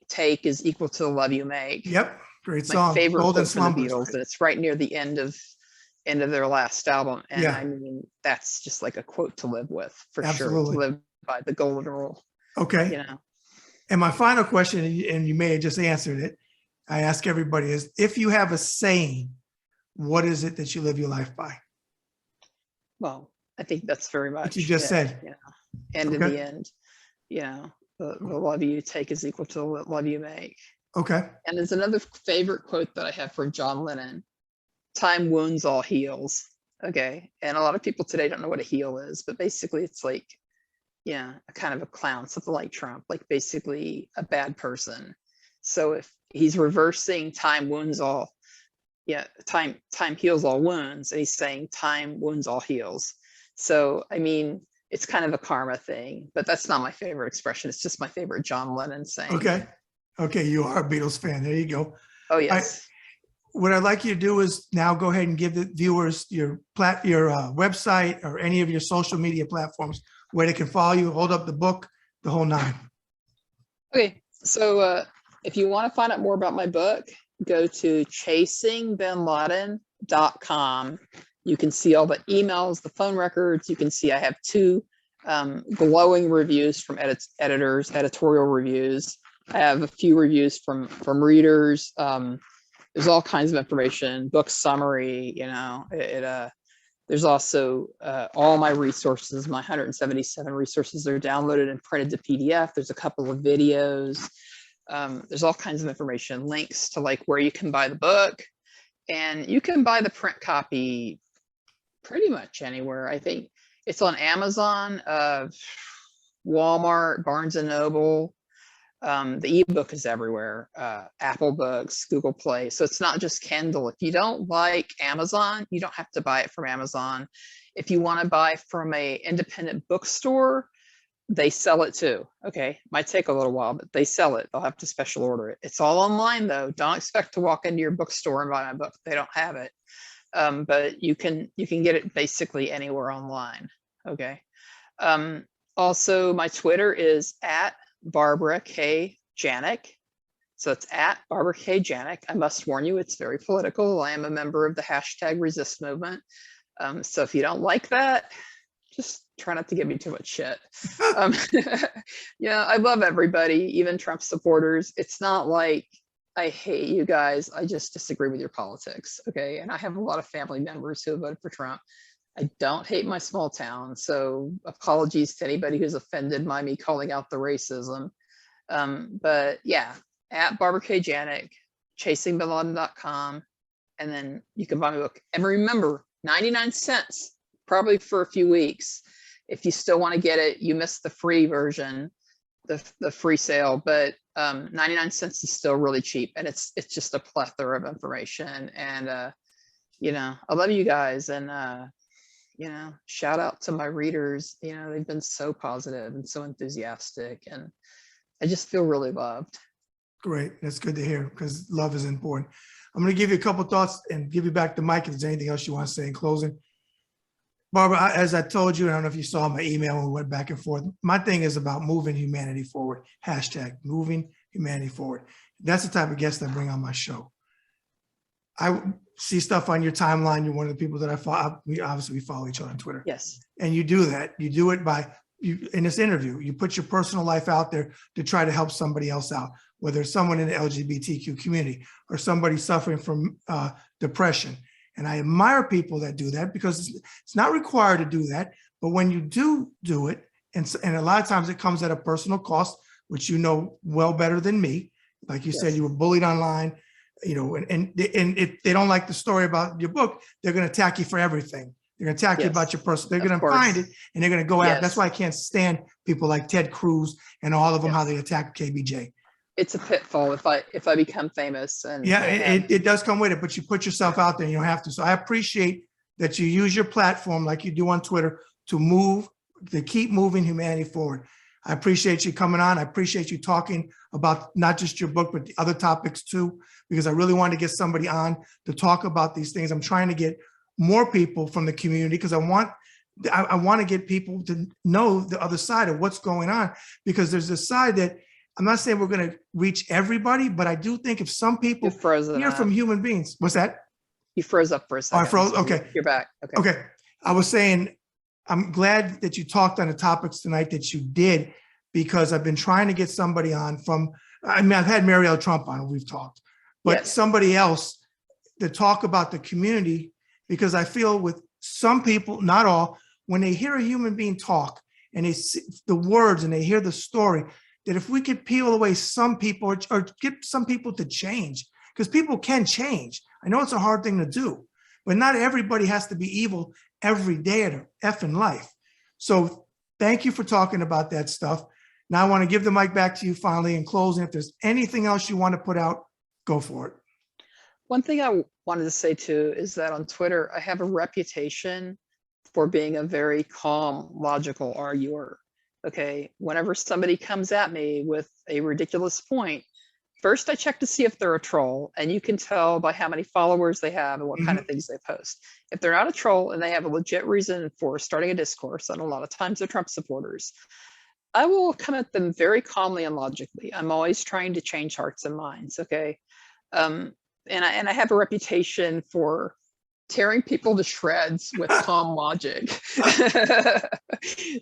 take is equal to the love you make. Yep. Great My song. favorite Golden quote from the Slumbers. Beatles, Right? and it's right near the end of their last album. And Yeah. I mean, that's just like a quote to live with for sure. Absolutely. To live by the golden rule, Okay. And my final question, and you may have just answered it, I ask everybody is, if you have a saying, what is it that you live your life by? Well, I think that's very much What you just said. And in Okay. the end, the love you take is equal to the love you make. Okay. And there's another favorite quote that I have from John Lennon: time wounds, all heals. Okay. And a lot of people today don't know what a heel is, but basically it's like, a kind of a clown, something like Trump, like basically a bad person. So if he's reversing time wounds all, time heals all wounds, and he's saying time wounds, all heals. So, I mean, it's kind of a karma thing, but that's not my favorite expression. It's just my favorite John Lennon saying. Okay. Okay. You are a Beatles fan. There you go. Oh, yes. What I'd like you to do is now go ahead and give the viewers your website or any of your social media platforms where they can follow you, hold up the book, the whole nine. Okay. So if you want to find out more about my book, go to chasingbinladen.com. You can see all the emails, the phone records. You can see I have 2 glowing reviews from editors, editorial reviews. I have a few reviews from readers. There's all kinds of information, book summary, there's also all my resources, my 177 resources are downloaded and printed to PDF. There's a couple of videos. There's all kinds of information, links to like where you can buy the book, and you can buy the print copy pretty much anywhere. I think it's on Amazon, Walmart, Barnes and Noble. The ebook is everywhere, Apple Books, Google Play. So it's not just Kindle. If you don't like Amazon, you don't have to buy it from Amazon. If you want to buy from a independent bookstore, they sell it too. Okay, might take a little while, but they sell it. They'll have to special order it. It's all online though. Don't expect to walk into your bookstore and buy my book. They don't have it, but you can get it basically anywhere online. Okay. Also, my Twitter is at Barbara K. Janik. So it's at Barbara K. Janik. I must warn you, it's very political. I am a member of the #resist movement. So if you don't like that, just try not to give me too much shit. I love everybody, even Trump supporters. It's not like I hate you guys. I just disagree with your politics. Okay. And I have a lot of family members who have voted for Trump. I don't hate my small town, so apologies to anybody who's offended by me calling out the racism. But yeah, at Barbara K. Janik, chasingbinladen.com, and then you can buy my book. And remember, 99 cents, probably for a few weeks. If you still want to get it, you missed the free version, the free sale, but 99 cents is still really cheap, and it's just a plethora of information. And I love you guys, and shout out to my readers. They've been so positive and so enthusiastic, and I just feel really loved. Great. That's good to hear, because love is important. I'm going to give you a couple of thoughts and give you back the mic if there's anything else you want to say in closing. Barbara, as I told you, I don't know if you saw my email when we went back and forth. My thing is about moving humanity forward. #moving humanity forward. That's the type of guest I bring on my show. I see stuff on your timeline. You're one of the people that I follow. We follow each other on Twitter. Yes. And you do that. You do it by in this interview. You put your personal life out there to try to help somebody else out, whether it's someone in the LGBTQ community or somebody suffering from depression. And I admire people that do that, because it's not required to do that. But when you do it, and a lot of times it comes at a personal cost, which you know well better than me. Like you said, you were bullied online. And if they don't like the story about your book, they're going to attack you for everything. They're going to attack you about your person. They're going to find it, and they're going to go out. That's why I can't stand people like Ted Cruz and all of them, how they attack KBJ. It's a pitfall if I become famous. And it does come with it, but you put yourself out there and you don't have to. So I appreciate that you use your platform like you do on Twitter to keep moving humanity forward. I appreciate you coming on. I appreciate you talking about not just your book, but the other topics too, because I really wanted to get somebody on to talk about these things. I'm trying to get more people from the community because I want to get people to know the other side of what's going on, because there's this side that I'm not saying we're going to reach everybody, but I do think if some people hear from human beings, what's that? You froze up for a second. Oh, I froze. Okay. You're back. Okay. Okay. I was saying, I'm glad that you talked on the topics tonight that you did, because I've been trying to get somebody on from, I mean, I've had Marielle Trump on, we've talked, but somebody else to talk about the community, because I feel with some people, not all, when they hear a human being talk and they see the words and they hear the story, that if we could peel away some people or get some people to change, because people can change. I know it's a hard thing to do, but not everybody has to be evil every day of their effing life. So thank you for talking about that stuff. Now I want to give the mic back to you finally in closing. If there's anything else you want to put out, go for it. One thing I wanted to say too is that on Twitter, I have a reputation for being a very calm, logical arguer. Okay, whenever somebody comes at me with a ridiculous point, first I check to see if they're a troll, and you can tell by how many followers they have and what kind of things they post. If they're not a troll and they have a legit reason for starting a discourse, and a lot of times they're Trump supporters, I will come at them very calmly and logically. I'm always trying to change hearts and minds, okay? And I have a reputation for tearing people to shreds with calm logic.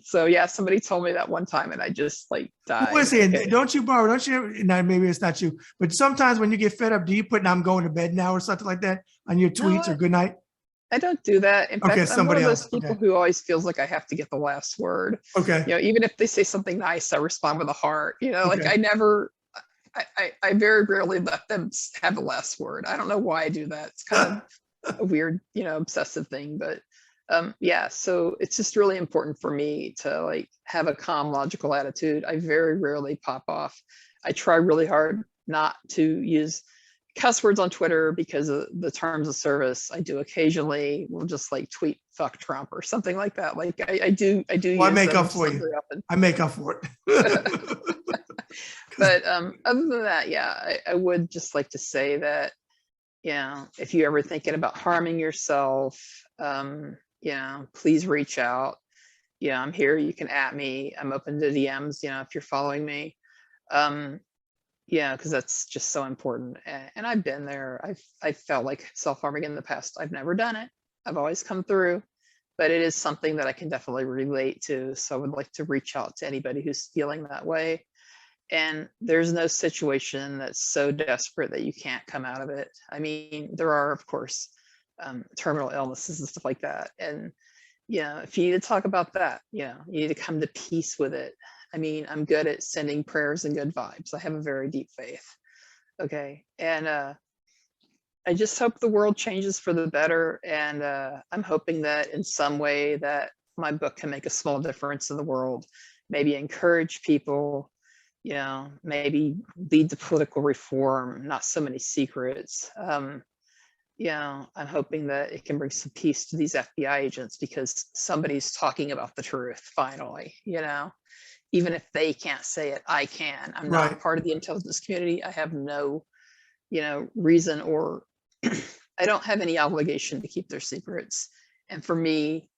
So yeah, somebody told me that one time and I just like died. Don't you, Barbara, don't you, now maybe it's not you, but sometimes when you get fed up, do you put, I'm going to bed now or something like that on your tweets or good night? I don't do that. In fact, I'm one of those people Okay. who always feels like I have to get the last word. Okay. You know, even if they say something nice, I respond with a heart. You know, like I never, I very rarely let them have the last word. I don't know why I do that. It's kind of a weird, you know, obsessive thing, but yeah, so it's just really important for me to like have a calm, logical attitude. I very rarely pop off. I try really hard not to use cuss words on Twitter because of the terms of service. I do occasionally will just like tweet "fuck Trump" or something like that. Like I do. Well, I make up for you. I make up for it. But other than that, yeah, I would just like to say that, you know, if you're ever thinking about harming yourself, you know, please reach out. Yeah, I'm here. You can @ me. I'm open to DMs, you know, if you're following me. Yeah, because that's just so important. And I've been there. I've felt like self-harming in the past. I've never done it. I've always come through, but it is something that I can definitely relate to. So I would like to reach out to anybody who's feeling that way. And there's no situation that's so desperate that you can't come out of it. I mean, there are, of course, terminal illnesses and stuff like that. And, you know, if you need to talk about that, you know, you need to come to peace with it. I mean, I'm good at sending prayers and good vibes. I have a very deep faith. Okay. And I just hope the world changes for the better. And I'm hoping that in some way that my book can make a small difference in the world, maybe encourage people, you know, maybe lead to political reform, not so many secrets. You know, I'm hoping that it can bring some peace to these FBI agents because somebody's talking about the truth finally, you know, even if they can't say it, I can. I'm not part of the intelligence community. I have no, you know, reason or I don't have any obligation to keep their secrets. And for me,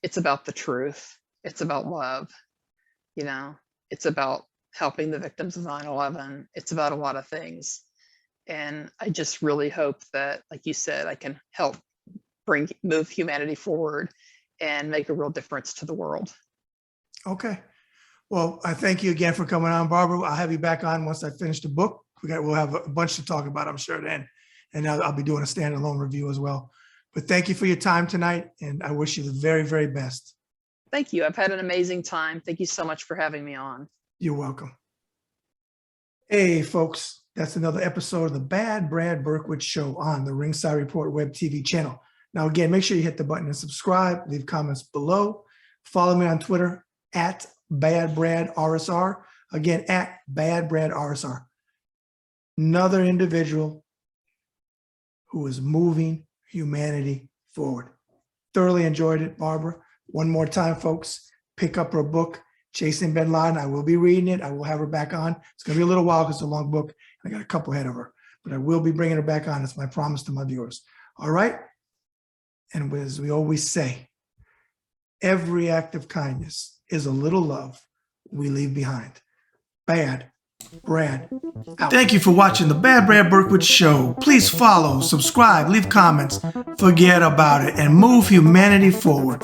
it's about the truth. It's about love, you know, it's about helping the victims of 9/11. It's about a lot of things. And I just really hope that, like you said, I can help move humanity forward and make a real difference to the world. Okay. Well, I thank you again for coming on, Barbara. I'll have you back on once I finish the book. We'll have a bunch to talk about, I'm sure, then. And I'll be doing a standalone review as well. But thank you for your time tonight. And I wish you the very, very best. Thank you. I've had an amazing time. Thank you so much for having me on. You're welcome. Hey, folks, that's another episode of the Bad Brad Berkwitt Show on the Ringside Report Web TV channel. Now, again, make sure you hit the button and subscribe, leave comments below. Follow me on Twitter @BadBradRSR. Again, @BadBradRSR. Another individual who is moving humanity forward. Thoroughly enjoyed it, Barbara. One more time, folks, pick up her book, Chasing Bin Laden. I will be reading it. I will have her back on. It's going to be a little while because it's a long book. I got a couple ahead of her, but I will be bringing her back on. It's my promise to my viewers. All right. And as we always say, every act of kindness is a little love we leave behind. Bad Brad out. Thank you for watching the Bad Brad Berkwitt Show. Please follow, subscribe, leave comments, forget about it, and move humanity forward.